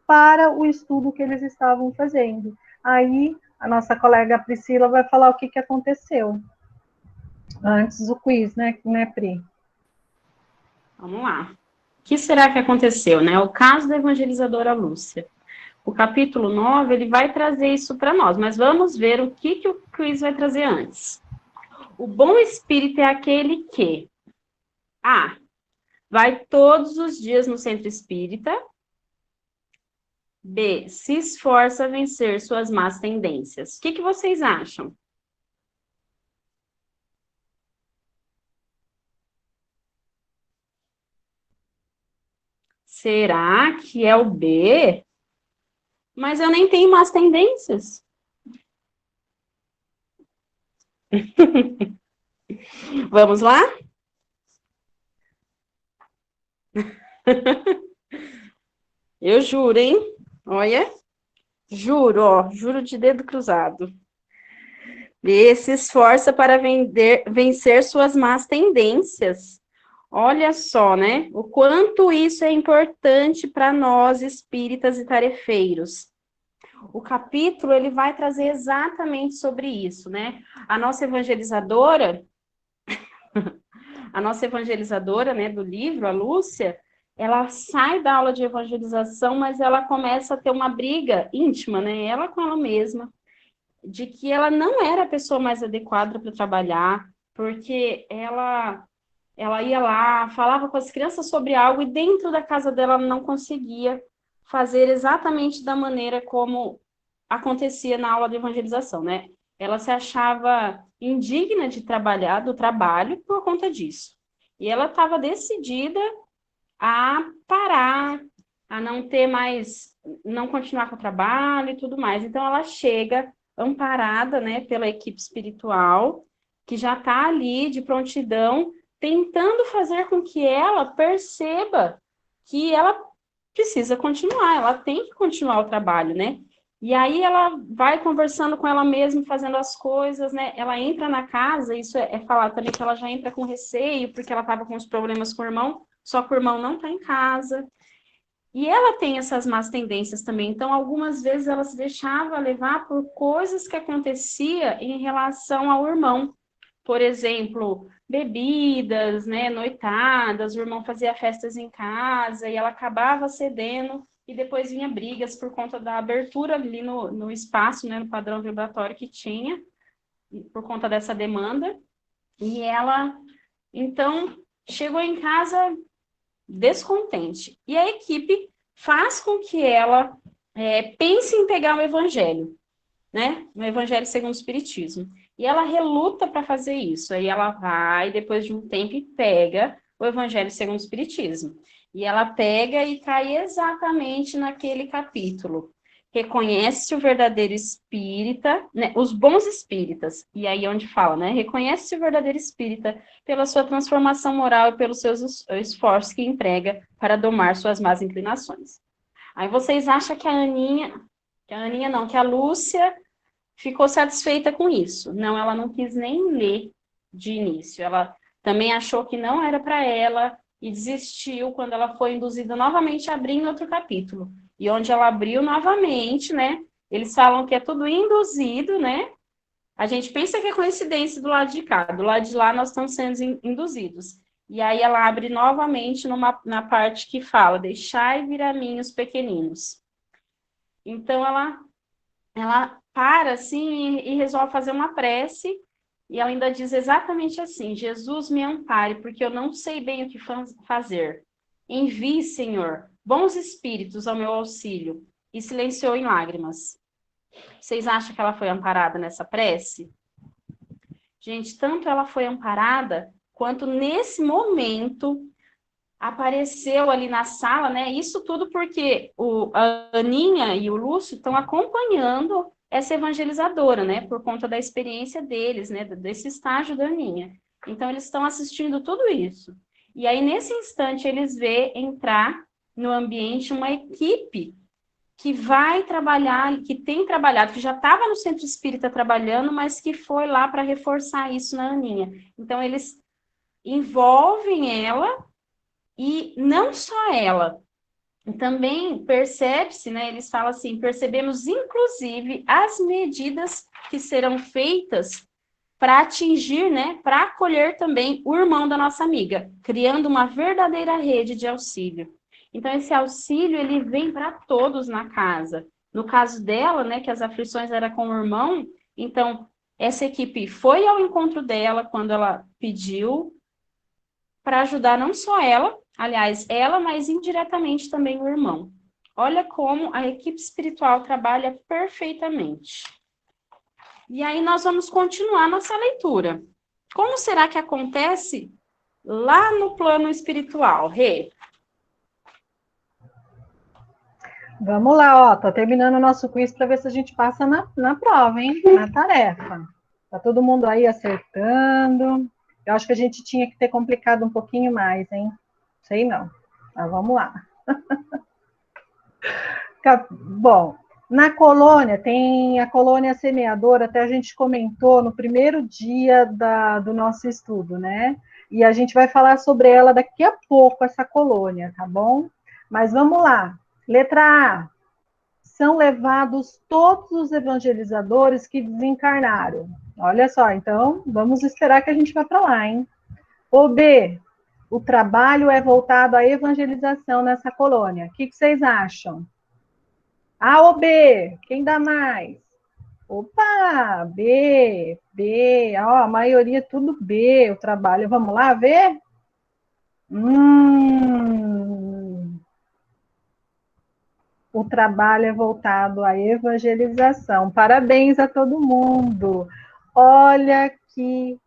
para o estudo que eles estavam fazendo. Aí a nossa colega Priscila vai falar o que aconteceu. Antes do quiz, né, Pri? Vamos lá. O que será que aconteceu, né? O caso da evangelizadora Lúcia. O capítulo 9, ele vai trazer isso para nós, mas vamos ver o que o quiz vai trazer antes. O bom espírito é aquele que A, vai todos os dias no centro espírita. B, se esforça a vencer suas más tendências. O que vocês acham? Será que é o B? Mas eu nem tenho más tendências. Vamos lá? Eu juro, hein? Olha, juro, ó, juro de dedo cruzado. B, se esforça para vencer suas más tendências. Olha só, né? O quanto isso é importante para nós, espíritas e tarefeiros. O capítulo, ele vai trazer exatamente sobre isso, né? A nossa evangelizadora, A nossa evangelizadora, né, do livro, a Lúcia, ela sai da aula de evangelização, mas ela começa a ter uma briga íntima, né, ela com ela mesma, de que ela não era a pessoa mais adequada para trabalhar, porque ela ia lá, falava com as crianças sobre algo e dentro da casa dela ela não conseguia fazer exatamente da maneira como acontecia na aula de evangelização, né? Ela se achava indigna de trabalhar, do trabalho, por conta disso. E ela estava decidida a parar, a não ter mais, não continuar com o trabalho e tudo mais. Então ela chega amparada, né, pela equipe espiritual, que já está ali de prontidão, tentando fazer com que ela perceba que ela precisa continuar, ela tem que continuar o trabalho, né? E aí ela vai conversando com ela mesma, fazendo as coisas, né? Ela entra na casa, isso é falar também que ela já entra com receio, porque ela estava com os problemas com o irmão, só que o irmão não está em casa. E ela tem essas más tendências também, então algumas vezes ela se deixava levar por coisas que acontecia em relação ao irmão. Por exemplo, bebidas, né, noitadas, o irmão fazia festas em casa e ela acabava cedendo e depois vinha brigas por conta da abertura ali no espaço, né, no padrão vibratório que tinha, por conta dessa demanda. E ela, então, chegou em casa descontente. E a equipe faz com que ela pense em pegar o evangelho, né? No evangelho segundo o Espiritismo. E ela reluta para fazer isso. Aí ela vai, depois de um tempo, e pega o evangelho segundo o Espiritismo. E ela pega e cai exatamente naquele capítulo. Reconhece o verdadeiro espírita, né, os bons espíritas, e aí onde fala, né, reconhece o verdadeiro espírita pela sua transformação moral e pelos seus esforços que emprega para domar suas más inclinações. Aí vocês acham que que a Lúcia ficou satisfeita com isso. Não, ela não quis nem ler de início, ela também achou que não era para ela e desistiu quando ela foi induzida novamente a abrir em outro capítulo. E onde ela abriu novamente, né? Eles falam que é tudo induzido, né? A gente pensa que é coincidência do lado de cá, do lado de lá nós estamos sendo induzidos. E aí ela abre novamente na parte que fala, deixai vir a mim os pequeninos. Então ela para assim e resolve fazer uma prece, e ela ainda diz exatamente assim: Jesus, me ampare, porque eu não sei bem o que fazer. Envie, Senhor, bons espíritos ao meu auxílio. E silenciou em lágrimas. Vocês acham que ela foi amparada nessa prece? Gente, tanto ela foi amparada, quanto nesse momento apareceu ali na sala, né? Isso tudo porque a Aninha e o Lúcio estão acompanhando essa evangelizadora, né? Por conta da experiência deles, né? Desse estágio da Aninha. Então, eles estão assistindo tudo isso. E aí, nesse instante, eles vê entrar no ambiente uma equipe que vai trabalhar, que tem trabalhado, que já estava no centro espírita trabalhando, mas que foi lá para reforçar isso na Aninha. Então, eles envolvem ela, e não só ela, também percebe-se, né, eles falam assim, percebemos inclusive as medidas que serão feitas para atingir, né, para acolher também o irmão da nossa amiga, criando uma verdadeira rede de auxílio. Então, esse auxílio, ele vem para todos na casa. No caso dela, né, que as aflições eram com o irmão, então, essa equipe foi ao encontro dela quando ela pediu para ajudar não só ela, aliás, ela, mas indiretamente também o irmão. Olha como a equipe espiritual trabalha perfeitamente. E aí nós vamos continuar nossa leitura. Como será que acontece lá no plano espiritual, Rê? Vamos lá, ó, tô terminando o nosso quiz para ver se a gente passa na prova, hein? Na tarefa. Tá todo mundo aí acertando. Eu acho que a gente tinha que ter complicado um pouquinho mais, hein? Sei não. Mas vamos lá. Bom, na colônia, tem a colônia semeadora, até a gente comentou no primeiro dia do nosso estudo, né? E a gente vai falar sobre ela daqui a pouco, essa colônia, tá bom? Mas vamos lá. Letra A. São levados todos os evangelizadores que desencarnaram. Olha só, então, vamos esperar que a gente vá para lá, hein? Ou B, o trabalho é voltado à evangelização nessa colônia. O que vocês acham? A ou B? Quem dá mais? Opa, B, ó, a maioria tudo B, o trabalho. Vamos lá ver? O trabalho é voltado à evangelização. Parabéns a todo mundo. Olha que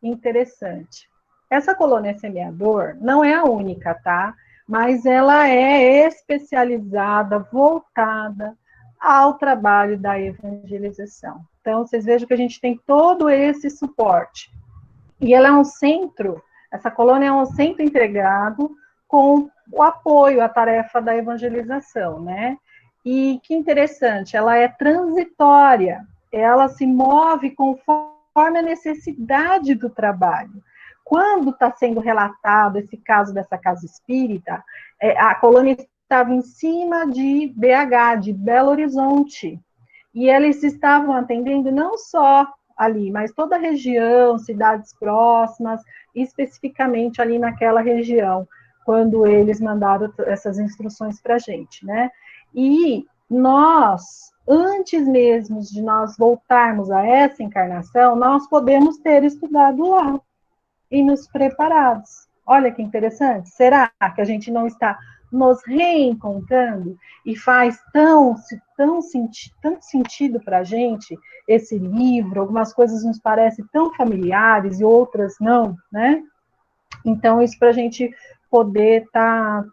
interessante. Essa colônia semeador não é a única, tá? Mas ela é especializada, voltada ao trabalho da evangelização. Então, vocês vejam que a gente tem todo esse suporte. E ela é um centro, essa colônia é um centro integrado com o apoio à tarefa da evangelização, né? E que interessante, ela é transitória, ela se move conforme a necessidade do trabalho. Quando está sendo relatado esse caso dessa casa espírita, a colônia estava em cima de BH, de Belo Horizonte, e eles estavam atendendo não só ali, mas toda a região, cidades próximas, especificamente ali naquela região, quando eles mandaram essas instruções para a gente, né? E nós, antes mesmo de nós voltarmos a essa encarnação, nós podemos ter estudado lá e nos preparados. Olha que interessante. Será que a gente não está nos reencontrando e faz tanto sentido para a gente esse livro? Algumas coisas nos parecem tão familiares e outras não, né? Então, isso para a gente poder tá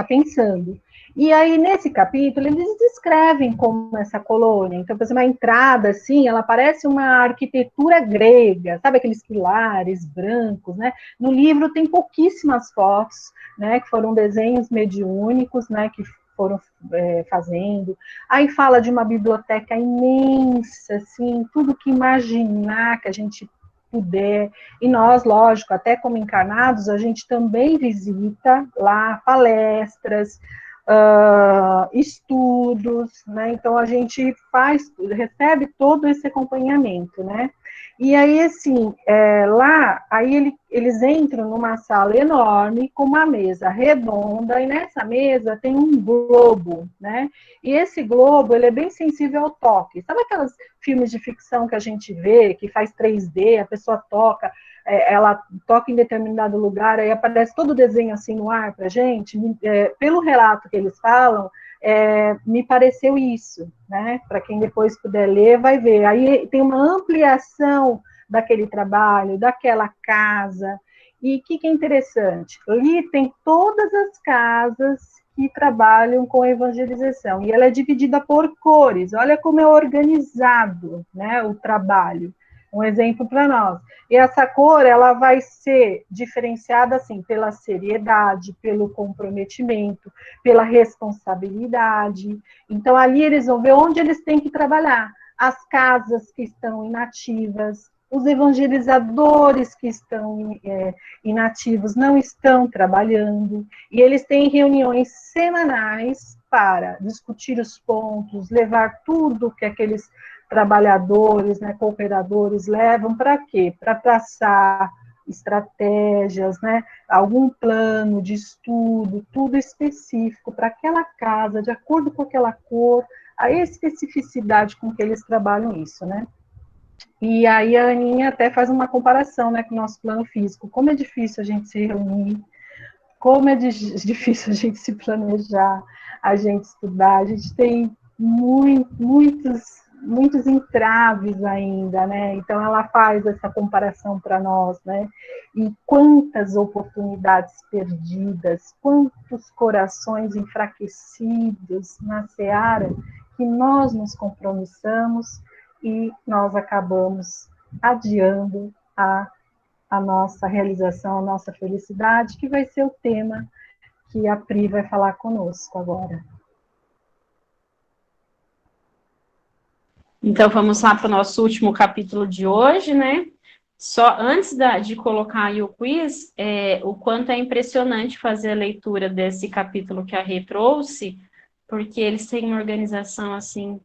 pensando. E aí, nesse capítulo, eles descrevem como essa colônia. Então, por exemplo, a entrada, assim, ela parece uma arquitetura grega, sabe aqueles pilares brancos, né? No livro tem pouquíssimas fotos, né, que foram desenhos mediúnicos, né, que foram fazendo. Aí fala de uma biblioteca imensa, assim, tudo que imaginar que a gente puder, e nós, lógico, até como encarnados, a gente também visita lá palestras, estudos, né? Então a gente recebe todo esse acompanhamento, né? E aí, assim, lá, aí eles entram numa sala enorme, com uma mesa redonda, e nessa mesa tem um globo, né? E esse globo, ele é bem sensível ao toque. Sabe aqueles filmes de ficção que a gente vê, que faz 3D, a pessoa toca, ela toca em determinado lugar, aí aparece todo o desenho assim no ar pra gente? Pelo relato que eles falam, me pareceu isso, né? Para quem depois puder ler, vai ver. Aí tem uma ampliação daquele trabalho, daquela casa. E o que é interessante? Ali tem todas as casas que trabalham com evangelização. E ela é dividida por cores. Olha como é organizado, né, o trabalho. Um exemplo para nós. E essa cor, ela vai ser diferenciada, assim, pela seriedade, pelo comprometimento, pela responsabilidade. Então, ali eles vão ver onde eles têm que trabalhar. As casas que estão inativas, os evangelizadores que estão inativos não estão trabalhando, e eles têm reuniões semanais para discutir os pontos, levar tudo que aqueles trabalhadores, né, cooperadores levam para quê? Para traçar estratégias, né, algum plano de estudo, tudo específico para aquela casa, de acordo com aquela cor, a especificidade com que eles trabalham isso, né? E aí a Aninha até faz uma comparação, né, com o nosso plano físico. Como é difícil a gente se reunir, como é difícil a gente se planejar, a gente estudar, a gente tem muitos entraves ainda, né? Então ela faz essa comparação para nós, né? E quantas oportunidades perdidas, quantos corações enfraquecidos na seara que nós nos compromissamos e nós acabamos adiando a nossa realização, a nossa felicidade, que vai ser o tema que a Pri vai falar conosco agora. Então, vamos lá para o nosso último capítulo de hoje, né? Só antes de colocar aí o quiz, o quanto é impressionante fazer a leitura desse capítulo que a Rê trouxe, porque eles têm uma organização, assim,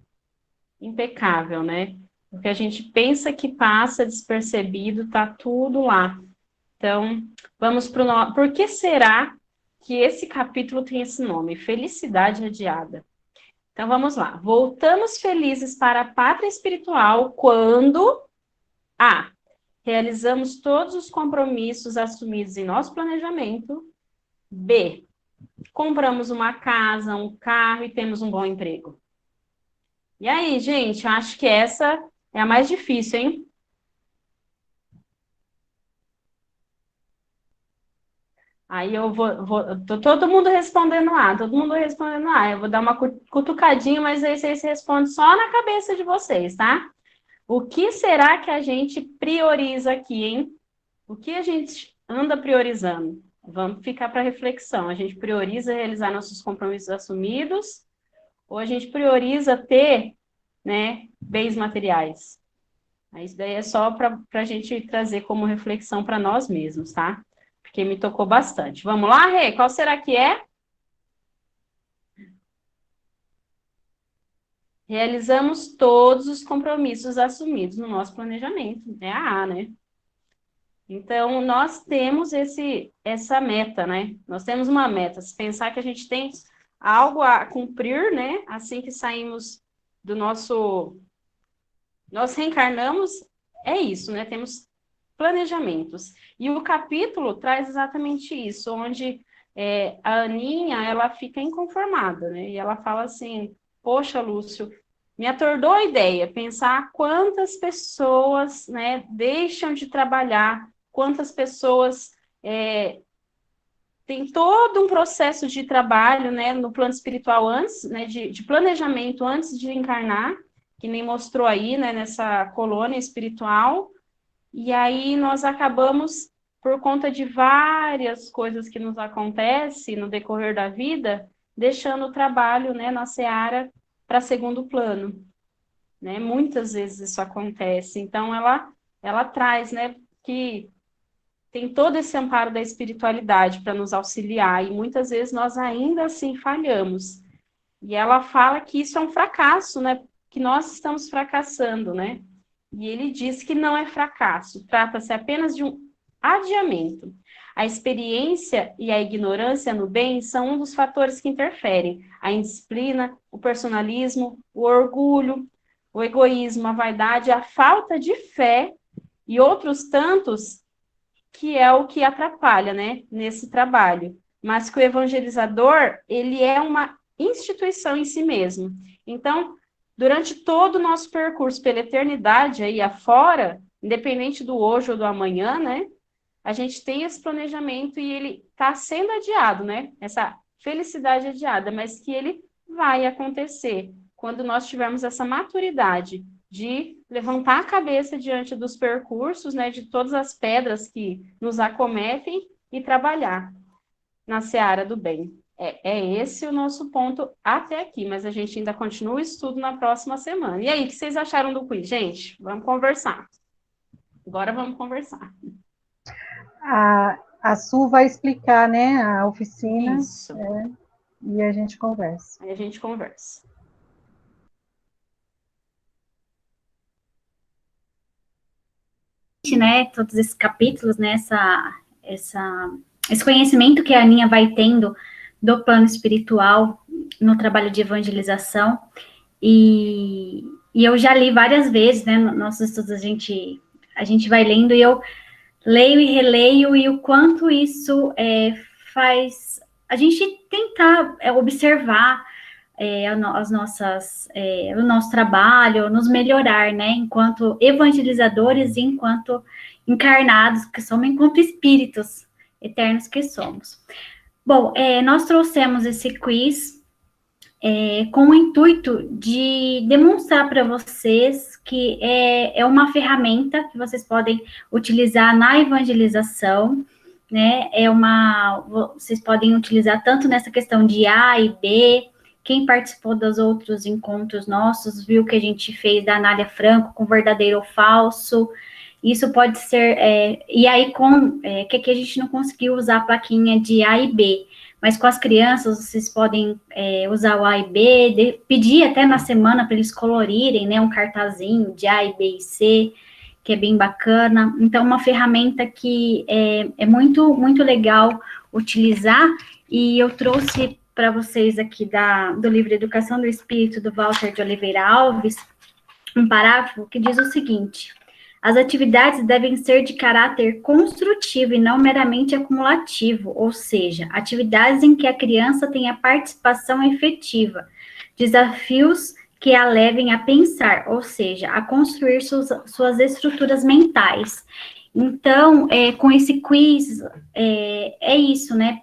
impecável, né? Porque a gente pensa que passa despercebido, tá tudo lá. Então, vamos para o nome. Por que será que esse capítulo tem esse nome? Felicidade adiada. Então, vamos lá. Voltamos felizes para a pátria espiritual quando A. Realizamos todos os compromissos assumidos em nosso planejamento. B. Compramos uma casa, um carro e temos um bom emprego. E aí, gente, eu acho que essa é a mais difícil, hein? Aí todo mundo respondendo A, todo mundo respondendo A. Eu vou dar uma cutucadinha, mas aí vocês respondem só na cabeça de vocês, tá? O que será que a gente prioriza aqui, hein? O que a gente anda priorizando? Vamos ficar para reflexão. A gente prioriza realizar nossos compromissos assumidos ou a gente prioriza ter, né, bens materiais? Isso daí é só para a gente trazer como reflexão para nós mesmos, tá? Porque me tocou bastante. Vamos lá, Rê? Qual será que é? Realizamos todos os compromissos assumidos no nosso planejamento. É a A, né? Então, nós temos essa meta, né? Nós temos uma meta. Se pensar que a gente tem algo a cumprir, né? Assim que saímos do nosso... Nós reencarnamos, é isso, né? Temos planejamentos. E o capítulo traz exatamente isso, onde a Aninha, ela fica inconformada, né? E ela fala assim, poxa, Lúcio, me atordoou a ideia, pensar quantas pessoas, né, deixam de trabalhar, quantas pessoas têm todo um processo de trabalho, né, no plano espiritual antes, né, de planejamento antes de encarnar, que nem mostrou aí, né, nessa colônia espiritual. E aí nós acabamos, por conta de várias coisas que nos acontecem no decorrer da vida, deixando o trabalho, né, na seara para segundo plano. Né? Muitas vezes isso acontece. Então, ela traz, né, que tem todo esse amparo da espiritualidade para nos auxiliar, e muitas vezes nós ainda assim falhamos. E ela fala que isso é um fracasso, né, que nós estamos fracassando, né? E ele diz que não é fracasso, trata-se apenas de um adiamento. A experiência e a ignorância no bem são um dos fatores que interferem. A indisciplina, o personalismo, o orgulho, o egoísmo, a vaidade, a falta de fé e outros tantos que é o que atrapalha, né, nesse trabalho. Mas que o evangelizador, ele é uma instituição em si mesmo. Então, durante todo o nosso percurso pela eternidade aí afora, independente do hoje ou do amanhã, né? A gente tem esse planejamento e ele está sendo adiado, né? Essa felicidade adiada, mas que ele vai acontecer quando nós tivermos essa maturidade de levantar a cabeça diante dos percursos, né? De todas as pedras que nos acometem e trabalhar na seara do bem. É esse o nosso ponto até aqui, mas a gente ainda continua o estudo na próxima semana. E aí, o que vocês acharam do quiz, gente? Vamos conversar. Agora vamos conversar. A Su vai explicar, né, a oficina. Isso. E a gente conversa. Aí a gente conversa. Né, todos esses capítulos, né, esse conhecimento que a Aninha vai tendo do plano espiritual no trabalho de evangelização, e eu já li várias vezes, né, nos nossos estudos a gente vai lendo, e eu leio e releio, e o quanto isso faz a gente tentar observar o nosso trabalho, nos melhorar, né, enquanto evangelizadores e enquanto encarnados que somos, enquanto espíritos eternos que somos. Bom, nós trouxemos esse quiz com o intuito de demonstrar para vocês que é uma ferramenta que vocês podem utilizar na evangelização, né, vocês podem utilizar tanto nessa questão de A e B. Quem participou dos outros encontros nossos viu que a gente fez da Anália Franco com verdadeiro ou falso. Isso pode ser... e aí, que aqui a gente não conseguiu usar a plaquinha de A e B, mas com as crianças vocês podem usar o A e B, pedir até na semana para eles colorirem, né, um cartazinho de A e B e C. que é bem bacana. Então, uma ferramenta que é muito, muito legal utilizar, e eu trouxe para vocês aqui do livro Educação do Espírito, do Walter de Oliveira Alves, um parágrafo que diz o seguinte: as atividades devem ser de caráter construtivo e não meramente acumulativo, ou seja, atividades em que a criança tenha participação efetiva, desafios que a levem a pensar, ou seja, a construir suas estruturas mentais. Então, com esse quiz, é isso, né?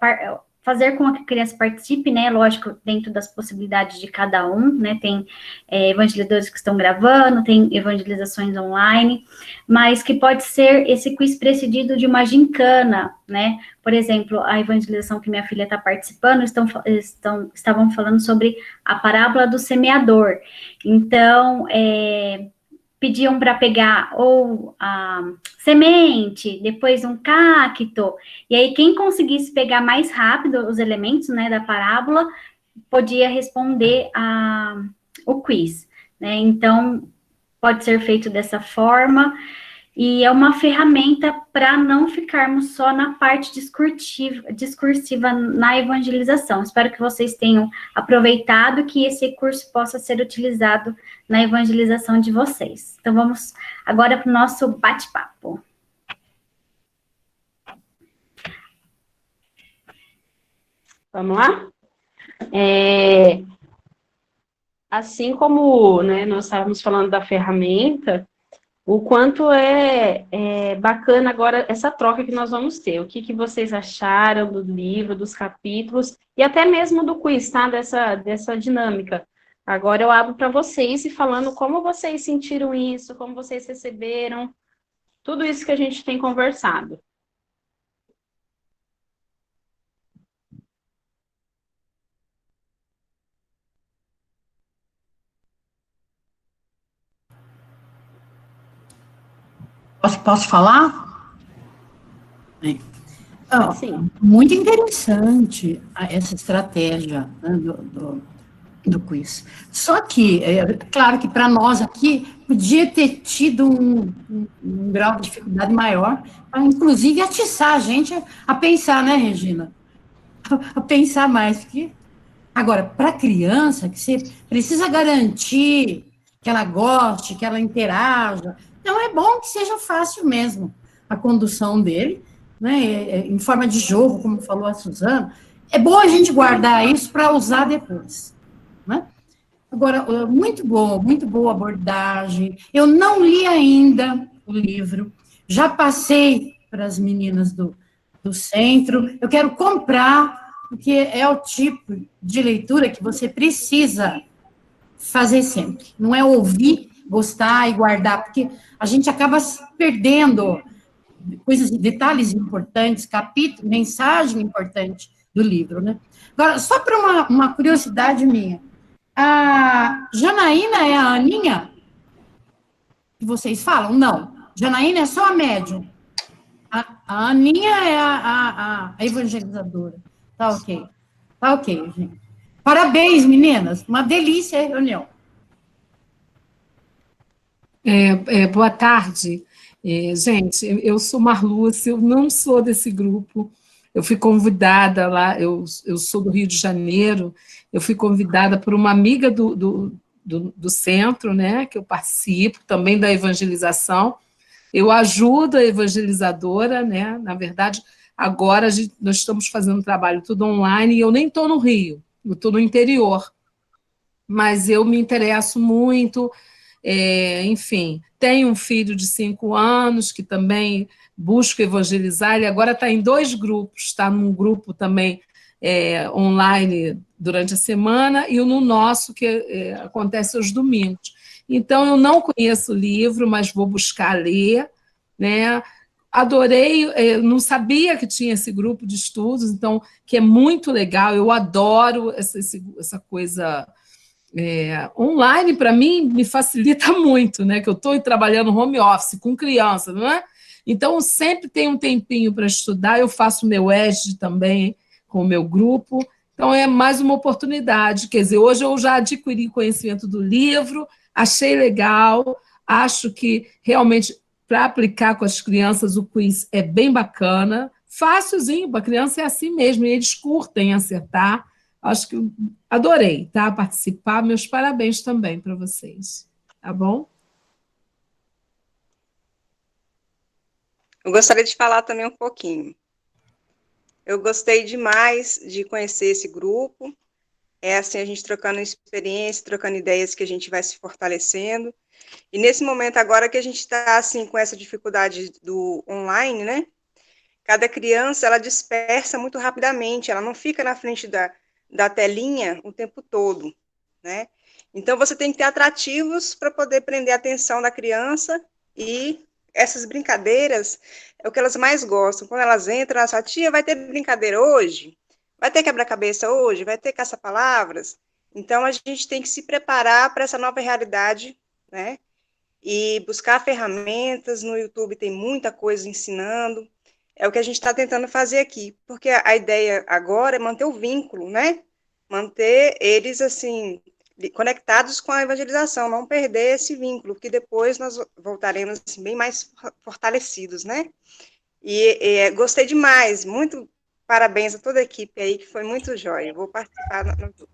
Fazer com que a criança participe, né? Lógico, dentro das possibilidades de cada um, né? Tem evangelizadores que estão gravando, tem evangelizações online, mas que pode ser esse quiz precedido de uma gincana, né? Por exemplo, a evangelização que minha filha está participando, estavam falando sobre a parábola do semeador. Então, pediam para pegar ou a semente, depois um cacto, e aí quem conseguisse pegar mais rápido os elementos, né, da parábola, podia responder o quiz, né? Então, pode ser feito dessa forma, e é uma ferramenta para não ficarmos só na parte discursiva na evangelização. Espero que vocês tenham aproveitado, que esse recurso possa ser utilizado na evangelização de vocês. Então, vamos agora para o nosso bate-papo. Vamos lá? Assim como, né, nós estávamos falando da ferramenta, o quanto é bacana agora essa troca que nós vamos ter. O que vocês acharam do livro, dos capítulos, e até mesmo do quiz, tá? Dessa dinâmica. Agora eu abro para vocês e falando como vocês sentiram isso, como vocês receberam, tudo isso que a gente tem conversado. Posso falar? Sim. Muito interessante essa estratégia, né, do quiz. Só que, claro que para nós aqui, podia ter tido um grau de dificuldade maior, para inclusive atiçar a gente a pensar, né, Regina? A pensar mais. Agora, para a criança, que você precisa garantir que ela goste, que ela interaja, então é bom que seja fácil mesmo a condução dele, né, em forma de jogo, como falou a Suzana. É bom a gente guardar isso para usar depois, né? Agora, muito boa abordagem. Eu não li ainda o livro, já passei para as meninas do centro, eu quero comprar, porque é o tipo de leitura que você precisa fazer sempre. Não é ouvir, gostar e guardar, porque a gente acaba perdendo coisas, detalhes importantes, capítulo, mensagem importante do livro, né? Agora, só para uma curiosidade minha, a Janaína é a Aninha que vocês falam? Não. Janaína é só a médium. A Aninha é a evangelizadora. Tá ok, gente. Parabéns, meninas. Uma delícia a reunião. Boa tarde. Gente, eu sou Marlúcia, eu não sou desse grupo. Eu fui convidada lá, eu sou do Rio de Janeiro, eu fui convidada por uma amiga do centro, né, que eu participo também da evangelização. Eu ajudo a evangelizadora, né, na verdade, agora nós estamos fazendo um trabalho tudo online, e eu nem estou no Rio, eu estou no interior, mas eu me interesso muito, enfim, tenho um filho de 5 anos, que também busco evangelizar, ele agora está em 2 grupos, está num grupo também online durante a semana, e no nosso, que acontece aos domingos. Então, eu não conheço o livro, mas vou buscar ler, né? Adorei, não sabia que tinha esse grupo de estudos, então, que é muito legal, eu adoro essa coisa online, para mim, me facilita muito, né? Que eu estou trabalhando home office com criança, não é? Então, sempre tenho um tempinho para estudar, eu faço meu ESD também com o meu grupo, então é mais uma oportunidade, quer dizer, hoje eu já adquiri conhecimento do livro, achei legal, acho que realmente para aplicar com as crianças, o quiz é bem bacana, fácilzinho, para a criança é assim mesmo, e eles curtem acertar. Acho que adorei, tá? Participar, meus parabéns também para vocês, tá bom? Eu gostaria de falar também um pouquinho. Eu gostei demais de conhecer esse grupo. É assim, a gente trocando experiência, trocando ideias que a gente vai se fortalecendo. E nesse momento agora que a gente está assim com essa dificuldade do online, né? Cada criança, ela dispersa muito rapidamente, ela não fica na frente da telinha o tempo todo, né? Então, você tem que ter atrativos para poder prender a atenção da criança, e essas brincadeiras é o que elas mais gostam. Quando elas entram, a sua tia vai ter brincadeira hoje? Vai ter quebra-cabeça hoje? Vai ter caça-palavras? Então, a gente tem que se preparar para essa nova realidade, né? E buscar ferramentas. No YouTube tem muita coisa ensinando. É o que a gente está tentando fazer aqui, porque a ideia agora é manter o vínculo, né? Manter eles, assim, conectados com a evangelização, não perder esse vínculo, que depois nós voltaremos assim, bem mais fortalecidos, né? E gostei demais, muito parabéns a toda a equipe aí, que foi muito jóia. Vou participar no grupo.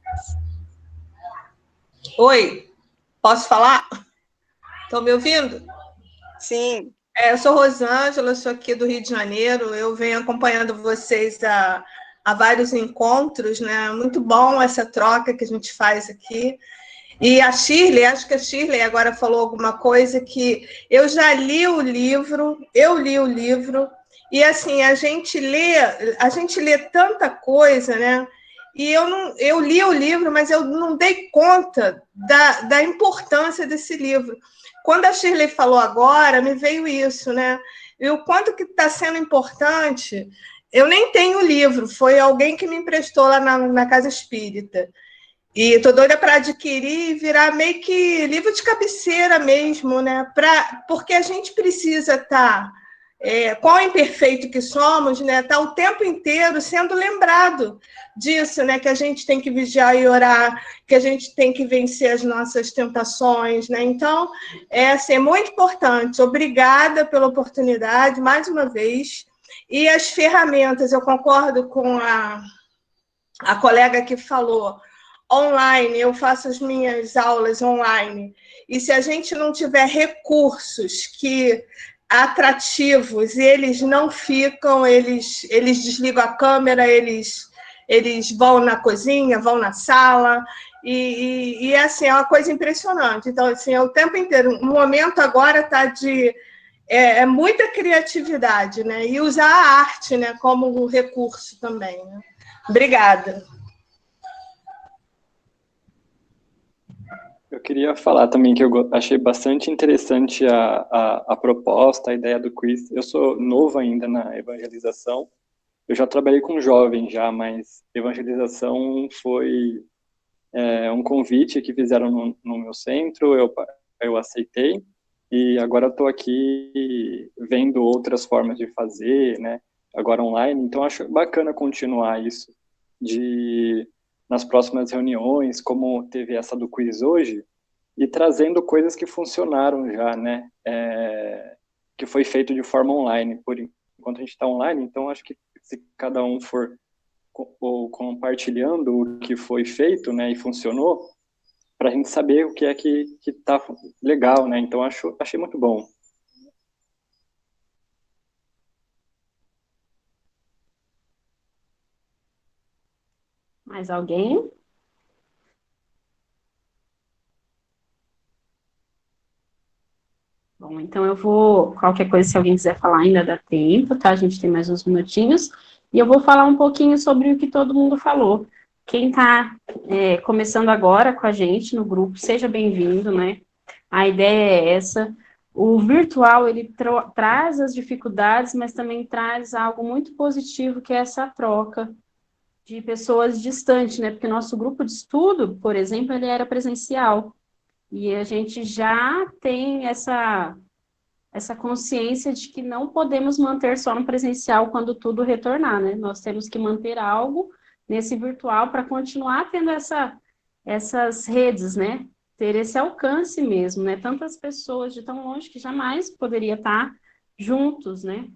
Oi, posso falar? Estão me ouvindo? Sim. Eu sou Rosângela, sou aqui do Rio de Janeiro, eu venho acompanhando vocês há vários encontros, né? Muito bom essa troca que a gente faz aqui. E a Shirley, acho que a Shirley agora falou alguma coisa que eu já li o livro, e assim, a gente lê tanta coisa, né? E eu li o livro, mas eu não dei conta da importância desse livro. Quando a Shirley falou agora, me veio isso, né? E o quanto que está sendo importante. Eu nem tenho o livro, foi alguém que me emprestou lá na Casa Espírita. E estou doida para adquirir e virar meio que livro de cabeceira mesmo, né? Porque a gente precisa estar, qual imperfeito que somos, né? Tá o tempo inteiro sendo lembrado disso, né? Que a gente tem que vigiar e orar, que a gente tem que vencer as nossas tentações, né? Então, assim, muito importante. Obrigada pela oportunidade, mais uma vez. E as ferramentas, eu concordo com a colega que falou, online, eu faço as minhas aulas online, e se a gente não tiver recursos atrativos, eles não ficam, eles desligam a câmera, eles vão na cozinha, vão na sala, e assim, é uma coisa impressionante. Então, assim, é o tempo inteiro. O momento agora está de muita criatividade, né? E usar a arte, né, como recurso também, né? Obrigada. Eu queria falar também que eu achei bastante interessante a proposta, a ideia do quiz. Eu sou novo ainda na evangelização. Eu já trabalhei com jovens já, mas evangelização foi um convite que fizeram no meu centro, eu aceitei, e agora estou aqui vendo outras formas de fazer, né, agora online, então acho bacana continuar isso, nas próximas reuniões, como teve essa do quiz hoje, e trazendo coisas que funcionaram já, né, que foi feito de forma online, por enquanto a gente está online, então acho que se cada um for compartilhando o que foi feito, né, e funcionou, para a gente saber o que é que está legal, né, então achei muito bom. Mais alguém? Bom, então eu vou, qualquer coisa, se alguém quiser falar, ainda dá tempo, tá? A gente tem mais uns minutinhos. E eu vou falar um pouquinho sobre o que todo mundo falou. Quem está começando agora com a gente no grupo, seja bem-vindo, né? A ideia é essa. O virtual, ele traz as dificuldades, mas também traz algo muito positivo, que é essa troca de pessoas distantes, né? Porque nosso grupo de estudo, por exemplo, ele era presencial. E a gente já tem essa consciência de que não podemos manter só no presencial quando tudo retornar, né? Nós temos que manter algo nesse virtual para continuar tendo essas redes, né? ter esse alcance mesmo, né? Tantas pessoas de tão longe que jamais poderia estar juntos, né?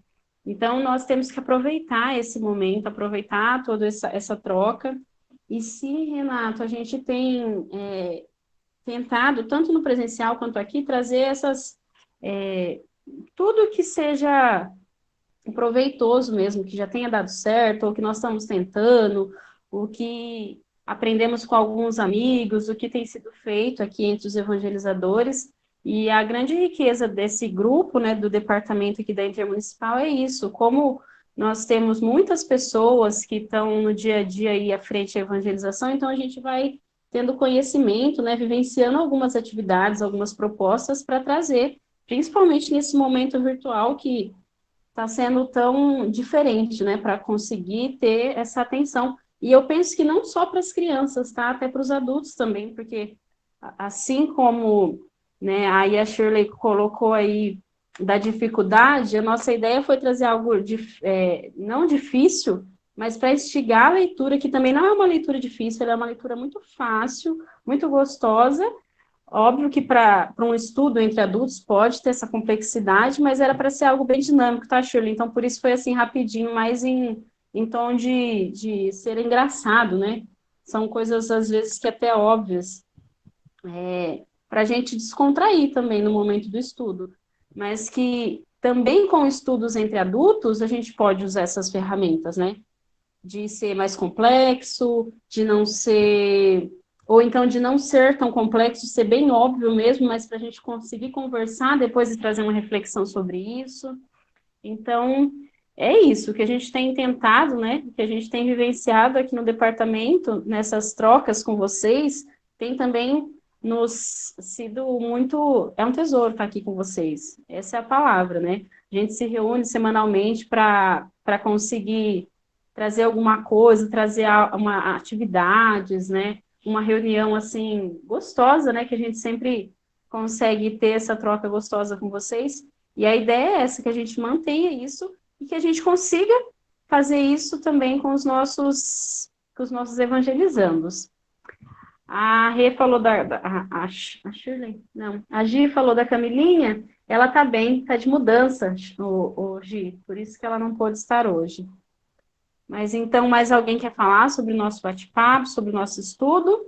Então, nós temos que aproveitar esse momento, aproveitar toda essa troca. E se, Renato, a gente tem tentado, tanto no presencial quanto aqui, trazer tudo que seja proveitoso mesmo, que já tenha dado certo, ou que nós estamos tentando, o que aprendemos com alguns amigos, o que tem sido feito aqui entre os evangelizadores. E a grande riqueza desse grupo, né, do departamento aqui da Intermunicipal é isso, como nós temos muitas pessoas que estão no dia a dia aí à frente da evangelização, então a gente vai tendo conhecimento, né, vivenciando algumas atividades, algumas propostas para trazer, principalmente nesse momento virtual que está sendo tão diferente, né, para conseguir ter essa atenção. E eu penso que não só para as crianças, tá, até para os adultos também, porque assim como, né, aí a Shirley colocou aí da dificuldade, a nossa ideia foi trazer algo não difícil, mas para instigar a leitura, que também não é uma leitura difícil, ela é uma leitura muito fácil, muito gostosa. Óbvio que para um estudo entre adultos pode ter essa complexidade, mas era para ser algo bem dinâmico, tá, Shirley? Então, por isso foi assim, rapidinho, mais em tom de ser engraçado, né? São coisas, às vezes, que até óbvias, para a gente descontrair também no momento do estudo, mas que também com estudos entre adultos, a gente pode usar essas ferramentas, né? De ser mais complexo, de não ser... ou então de não ser tão complexo, ser bem óbvio mesmo, mas para a gente conseguir conversar depois e trazer uma reflexão sobre isso. Então, é isso que a gente tem tentado, né? Que a gente tem vivenciado aqui no departamento, nessas trocas com vocês, tem também nos sido muito... É um tesouro estar aqui com vocês. Essa é a palavra, né? A gente se reúne semanalmente para conseguir trazer alguma coisa, trazer atividades, né? Uma reunião, assim, gostosa, né? Que a gente sempre consegue ter essa troca gostosa com vocês. E a ideia é essa, que a gente mantenha isso e que a gente consiga fazer isso também com os nossos evangelizandos. A Rê falou a Shirley? Não. A Gi falou da Camilinha, ela tá bem, tá de mudança, o Gi, por isso que ela não pôde estar hoje. Mas então, mais alguém quer falar sobre o nosso bate-papo, sobre o nosso estudo?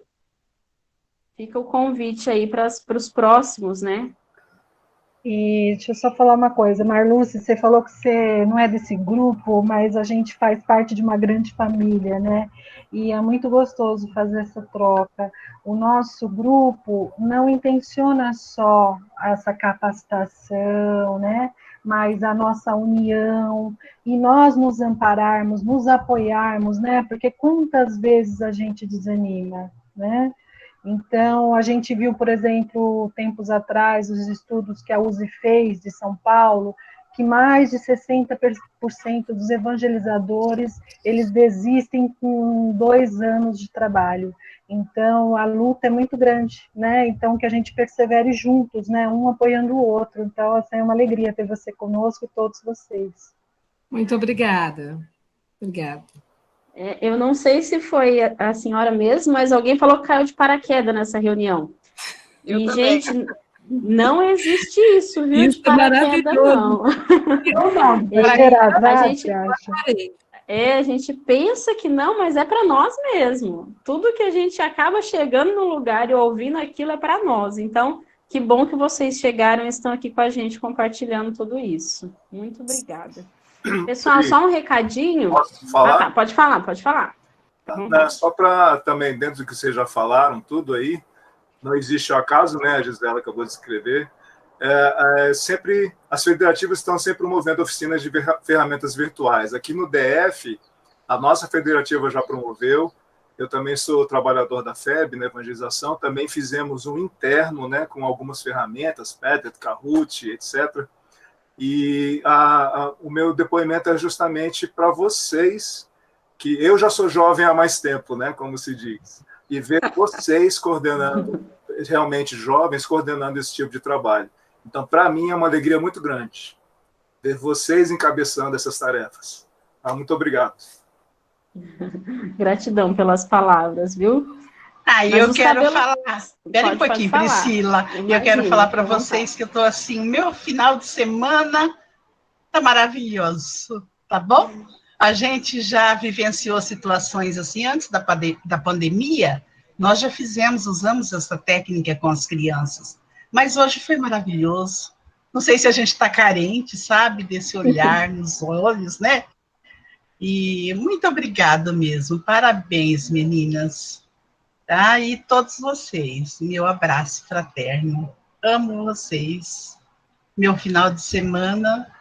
Fica o convite aí para os próximos, né? E deixa eu só falar uma coisa, Marluce, você falou que você não é desse grupo, mas a gente faz parte de uma grande família, né? E é muito gostoso fazer essa troca. O nosso grupo não intenciona só essa capacitação, né? Mas a nossa união, e nós nos ampararmos, nos apoiarmos, né? Porque quantas vezes a gente desanima, né? Então, a gente viu, por exemplo, tempos atrás, os estudos que a USE fez de São Paulo, que mais de 60% dos evangelizadores, eles desistem com 2 anos de trabalho. Então, a luta é muito grande, né? Então, que a gente persevere juntos, né? Um apoiando o outro. Então, assim, é uma alegria ter você conosco e todos vocês. Muito obrigada. Obrigada. Eu não sei se foi a senhora mesmo, mas alguém falou que caiu de paraquedas nessa reunião. E, gente, não existe isso, viu? Isso de paraquedas, não. A gente pensa que não, mas é para nós mesmo. Tudo que a gente acaba chegando no lugar e ouvindo aquilo é para nós. Então, que bom que vocês chegaram e estão aqui com a gente compartilhando tudo isso. Muito obrigada. Pessoal, só um recadinho. Posso falar? Tá, pode falar. Tá. Só para também, dentro do que vocês já falaram, tudo aí, não existe o acaso, né, a Gisela acabou de escrever. Sempre, as federativas estão sempre promovendo oficinas de ferramentas virtuais. Aqui no DF, a nossa federativa já promoveu, eu também sou trabalhador da FEB, na evangelização, também fizemos um interno, né, com algumas ferramentas, Pettet, Kahoot, etc., e o meu depoimento é justamente para vocês, que eu já sou jovem há mais tempo, né, como se diz, e ver vocês coordenando, realmente jovens, coordenando esse tipo de trabalho. Então, para mim, é uma alegria muito grande ver vocês encabeçando essas tarefas. Muito obrigado. Gratidão pelas palavras, viu? Aí eu quero falar. Espera um pouquinho, Priscila. Imagina, eu quero falar para então vocês que eu estou assim, meu final de semana tá maravilhoso, tá bom? A gente já vivenciou situações assim antes da pandemia. Nós já usamos essa técnica com as crianças. Mas hoje foi maravilhoso. Não sei se a gente está carente, sabe, desse olhar nos olhos, né? E muito obrigada mesmo. Parabéns, meninas. Tá? E todos vocês. Meu abraço fraterno. Amo vocês. Meu final de semana.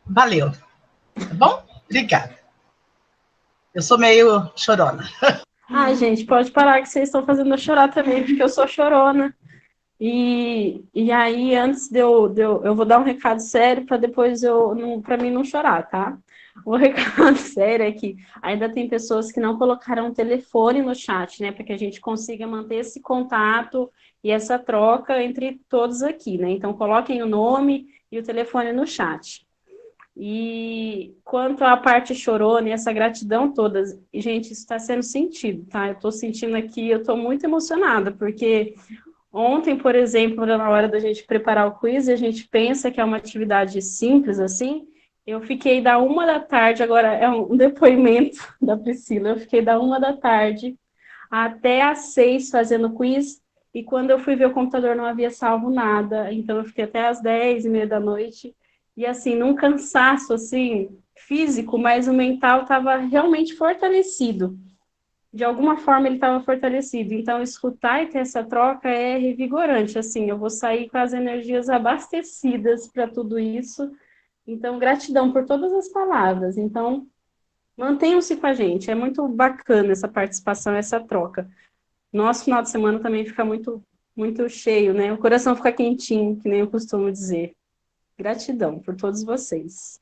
Valeu. Tá bom? Obrigada. Eu sou meio chorona. Ai, gente, pode parar que vocês estão fazendo eu chorar também, porque eu sou chorona. E aí, antes eu vou dar um recado sério para depois para mim não chorar, tá? O recado sério é que ainda tem pessoas que não colocaram o telefone no chat, né? Para que a gente consiga manter esse contato e essa troca entre todos aqui, né? Então, coloquem o nome e o telefone no chat. E quanto à parte chorona e essa gratidão toda, gente, isso está sendo sentido, tá? Eu estou sentindo aqui, eu estou muito emocionada, porque ontem, por exemplo, na hora da gente preparar o quiz, a gente pensa que é uma atividade simples assim. Eu fiquei da 1 da tarde, agora é um depoimento da Priscila, eu fiquei da 1 da tarde até às 6 fazendo quiz, e quando eu fui ver o computador não havia salvo nada, então eu fiquei até às 10h30 da noite, e assim, num cansaço assim, físico, mas o mental estava realmente fortalecido. De alguma forma ele estava fortalecido. Então, escutar e ter essa troca é revigorante. Assim, eu vou sair com as energias abastecidas para tudo isso. Então, gratidão por todas as palavras. Então, mantenham-se com a gente. É muito bacana essa participação, essa troca. Nosso final de semana também fica muito, muito cheio, né? O coração fica quentinho, que nem eu costumo dizer. Gratidão por todos vocês.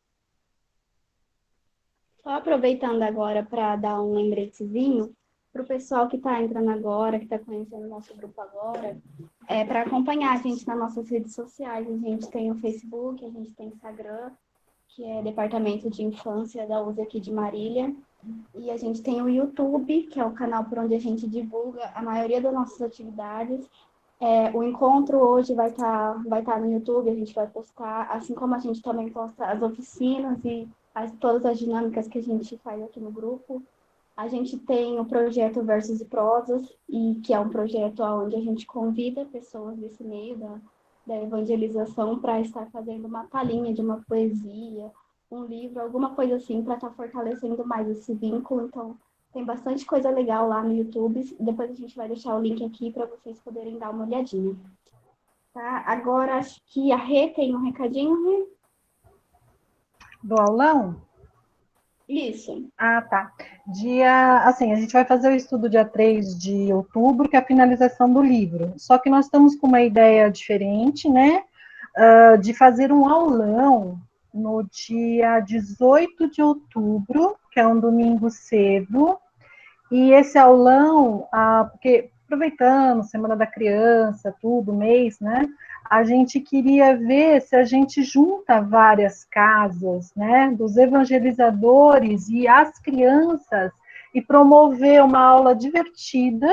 Só aproveitando agora para dar um lembretezinho para o pessoal que está entrando agora, que está conhecendo o nosso grupo agora, para acompanhar a gente nas nossas redes sociais. A gente tem o Facebook, a gente tem o Instagram, que é Departamento de Infância da USE aqui de Marília, e a gente tem o YouTube, que é o canal por onde a gente divulga a maioria das nossas atividades. O encontro hoje vai tá no YouTube, a gente vai postar, assim como a gente também posta as oficinas e todas as dinâmicas que a gente faz aqui no grupo. A gente tem o projeto Versos e Prosas, que é um projeto onde a gente convida pessoas desse meio da evangelização para estar fazendo uma palhinha de uma poesia, um livro, alguma coisa assim, para estar fortalecendo mais esse vínculo. Então, tem bastante coisa legal lá no YouTube. Depois a gente vai deixar o link aqui para vocês poderem dar uma olhadinha. Tá? Agora, acho que a Rê tem um recadinho, Rê? Do aulão? Isso. Ah, tá. Assim, a gente vai fazer o estudo dia 3 de outubro, que é a finalização do livro. Só que nós estamos com uma ideia diferente, né? De fazer um aulão no dia 18 de outubro, que é um domingo cedo. E esse aulão, porque aproveitando, Semana da Criança, tudo, mês, né? A gente queria ver se a gente junta várias casas, né, dos evangelizadores e as crianças e promover uma aula divertida,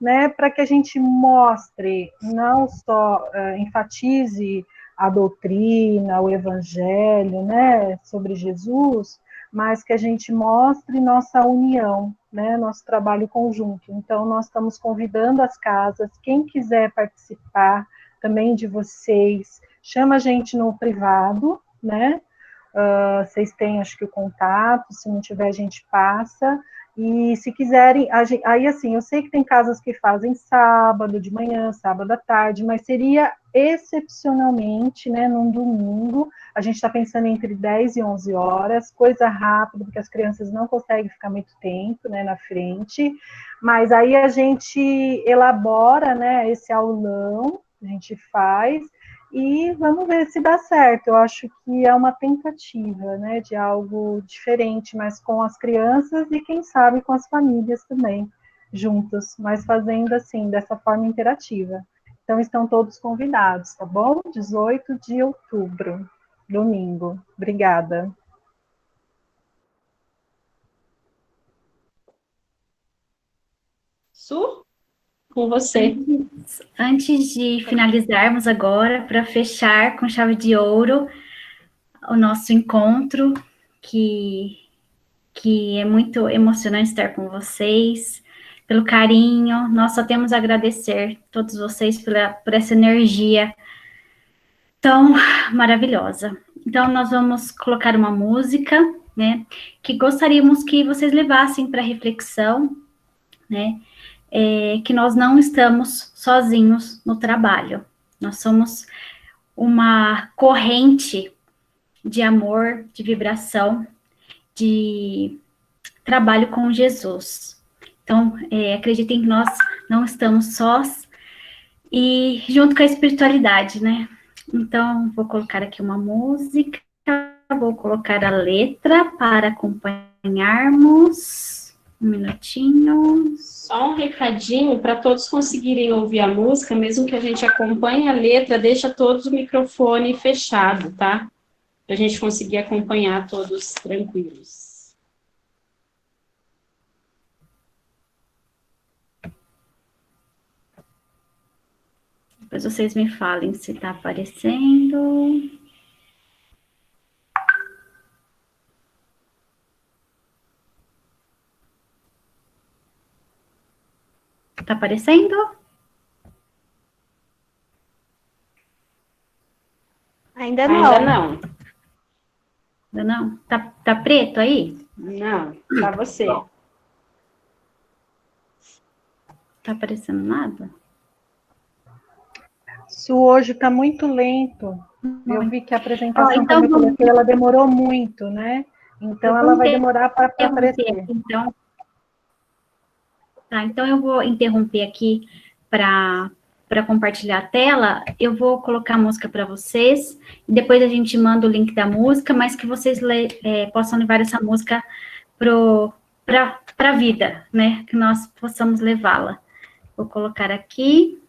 né, para que a gente mostre, não só enfatize a doutrina, o evangelho, né, sobre Jesus, mas que a gente mostre nossa união, né, nosso trabalho conjunto. Então, nós estamos convidando as casas, quem quiser participar também de vocês, chama a gente no privado, né, vocês têm, acho que, o contato, se não tiver, a gente passa, e se quiserem, aí assim, eu sei que tem casas que fazem sábado de manhã, sábado à tarde, mas seria excepcionalmente, né, num domingo, a gente está pensando entre 10 e 11 horas, coisa rápida, porque as crianças não conseguem ficar muito tempo, né, na frente, mas aí a gente elabora, né, esse aulão, a gente faz, e vamos ver se dá certo. Eu acho que é uma tentativa, né, de algo diferente, mas com as crianças e, quem sabe, com as famílias também, juntos, mas fazendo assim, dessa forma interativa. Então, estão todos convidados, tá bom? 18 de outubro, domingo. Obrigada. Su, com você. Antes de finalizarmos agora, para fechar com chave de ouro o nosso encontro, que é muito emocionante estar com vocês, pelo carinho, nós só temos a agradecer todos vocês por essa energia tão maravilhosa. Então, nós vamos colocar uma música, né, que gostaríamos que vocês levassem para reflexão, né, que nós não estamos sozinhos no trabalho. Nós somos uma corrente de amor, de vibração, de trabalho com Jesus. Então, acreditem que nós não estamos sós e junto com a espiritualidade, né? Então, vou colocar aqui uma música, vou colocar a letra para acompanharmos. Um minutinho. Só um recadinho para todos conseguirem ouvir a música, mesmo que a gente acompanhe a letra, deixa todos o microfone fechado, tá? Para a gente conseguir acompanhar todos tranquilos. Depois vocês me falem se está aparecendo. Tá aparecendo? Ainda não. Ainda não. Ainda não? Tá preto aí? Não, tá você. Tá aparecendo nada? Su, hoje está muito lento. Eu vi que a apresentação então, que eu coloquei, ela demorou muito, né? Então, ela vai demorar para aparecer. Então eu vou interromper aqui para compartilhar a tela. Eu vou colocar a música para vocês, e depois a gente manda o link da música, mas que vocês possam levar essa música para a vida, né? Que nós possamos levá-la. Vou colocar aqui.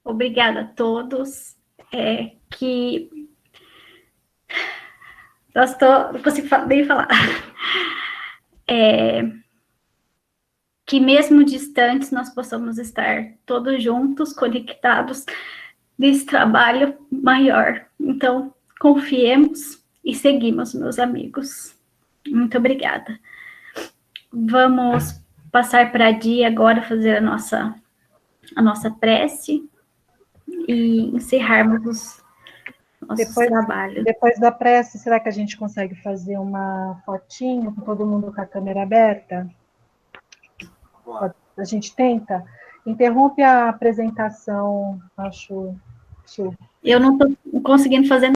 Obrigada a todos. Que não consigo nem falar. Que mesmo distantes nós possamos estar todos juntos, conectados nesse trabalho maior. Então, confiemos e seguimos, meus amigos. Muito obrigada. Vamos passar para a Dia agora, fazer a nossa prece e encerrarmos os nossos trabalhos. Depois da prece, será que a gente consegue fazer uma fotinho com todo mundo com a câmera aberta? A gente tenta? Interrompe a apresentação, acho. Eu não estou conseguindo fazer.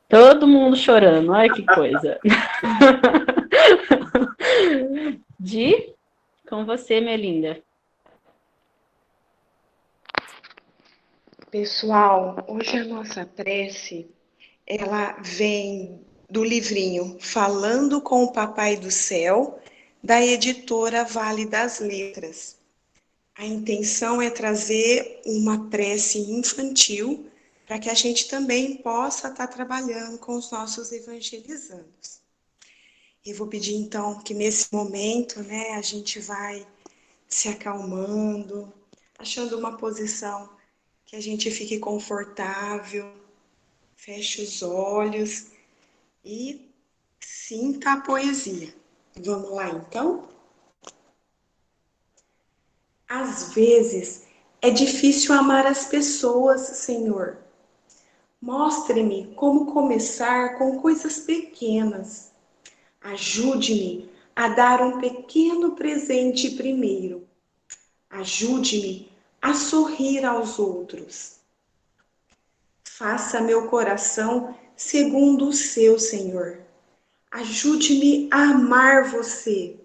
Todo mundo chorando, olha que coisa. Com você, minha linda. Pessoal, hoje a nossa prece, ela vem do livrinho Falando com o Papai do Céu, da editora Vale das Letras. A intenção é trazer uma prece infantil para que a gente também possa estar trabalhando com os nossos evangelizandos. Eu vou pedir, então, que nesse momento, né, a gente vai se acalmando, achando uma posição que a gente fique confortável, feche os olhos e sinta a poesia. Vamos lá, então? Às vezes, é difícil amar as pessoas, Senhor. Mostre-me como começar com coisas pequenas. Ajude-me a dar um pequeno presente primeiro. Ajude-me a sorrir aos outros. Faça meu coração segundo o seu, Senhor. Ajude-me a amar você.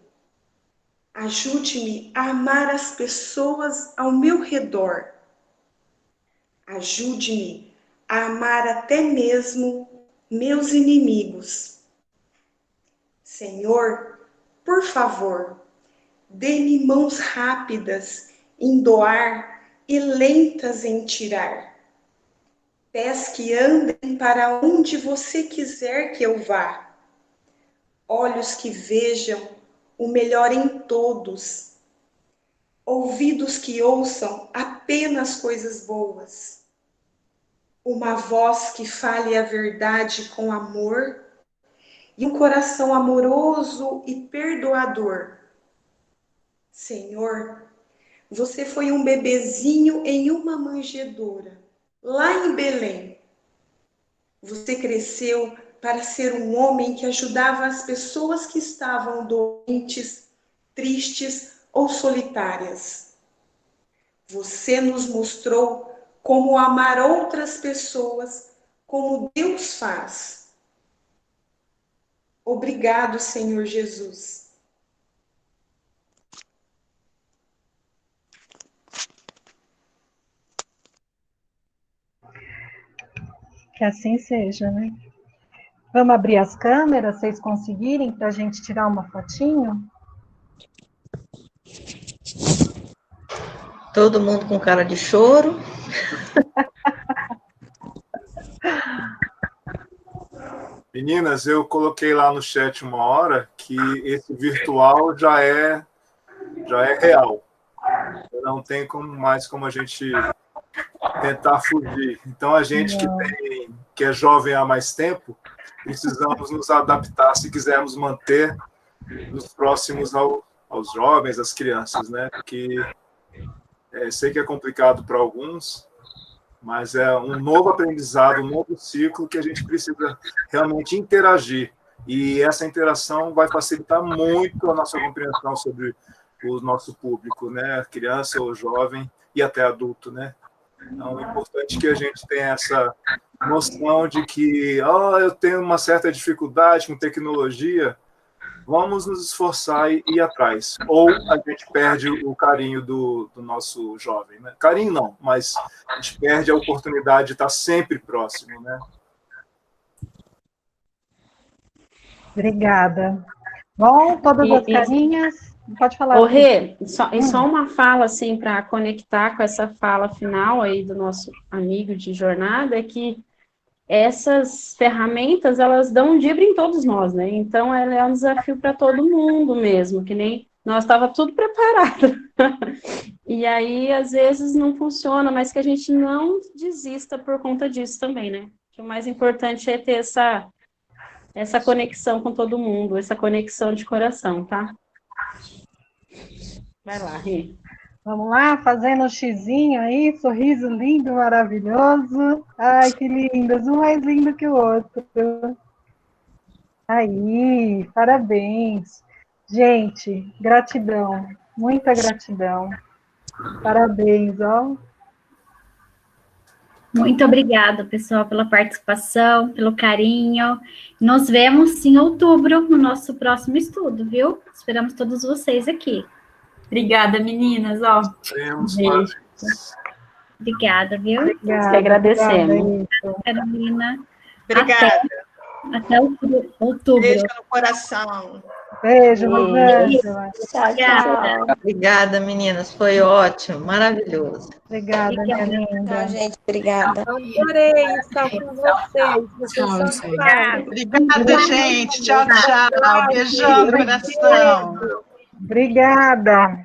Ajude-me a amar as pessoas ao meu redor. Ajude-me a amar até mesmo meus inimigos. Senhor, por favor, dê-me mãos rápidas em doar e lentas em tirar. Pés que andem para onde você quiser que eu vá. Olhos que vejam o melhor em todos. Ouvidos que ouçam apenas coisas boas. Uma voz que fale a verdade com amor e um coração amoroso e perdoador. Senhor, você foi um bebezinho em uma manjedoura, lá em Belém. Você cresceu para ser um homem que ajudava as pessoas que estavam doentes, tristes ou solitárias. Você nos mostrou como amar outras pessoas como Deus faz. Obrigado, Senhor Jesus. Que assim seja, né? Vamos abrir as câmeras, vocês conseguirem, para a gente tirar uma fotinho? Todo mundo com cara de choro. Meninas, eu coloquei lá no chat uma hora que esse virtual já é real. Não tem mais como a gente tentar fugir. Então, a gente que é jovem há mais tempo, precisamos nos adaptar se quisermos manter nos próximos aos jovens, às crianças, né? Porque sei que é complicado para alguns, mas é um novo aprendizado, um novo ciclo que a gente precisa realmente interagir. E essa interação vai facilitar muito a nossa compreensão sobre o nosso público, né? Criança ou jovem e até adulto, né? Então, é importante que a gente tenha essa noção de que eu tenho uma certa dificuldade com tecnologia, vamos nos esforçar e ir atrás. Ou a gente perde o carinho do nosso jovem, né? Carinho não, mas a gente perde a oportunidade de estar sempre próximo, né? Obrigada. Bom, todas as carinhas. Pode falar. Ô, Rê, só uma fala, assim, para conectar com essa fala final aí do nosso amigo de jornada, é que essas ferramentas, elas dão um dibre em todos nós, né? Então, ela é um desafio para todo mundo mesmo, que nem nós estava tudo preparado. E aí, às vezes, não funciona, mas que a gente não desista por conta disso também, né? Que o mais importante é ter essa conexão com todo mundo, essa conexão de coração, tá? Vai lá, Rê. Vamos lá, fazendo um xizinho aí, sorriso lindo, maravilhoso. Ai, que lindos, um mais lindo que o outro. Aí, parabéns. Gente, gratidão, muita gratidão. Parabéns, ó. Muito obrigada, pessoal, pela participação, pelo carinho. Nos vemos em outubro no nosso próximo estudo, viu? Esperamos todos vocês aqui. Obrigada, meninas. Ó, beijo. Obrigada, viu? Obrigada, que agradecemos. Carolina. Obrigada. Até outubro. Beijo no coração. Beijo, Rosângela. Tchau. Obrigada, meninas. Foi ótimo, maravilhoso. Obrigada, minha linda. Tchau, gente. Obrigada. Adorei estar com vocês. Vocês são demais. Obrigada, gente. Tchau, tchau. Beijão no coração. Obrigada.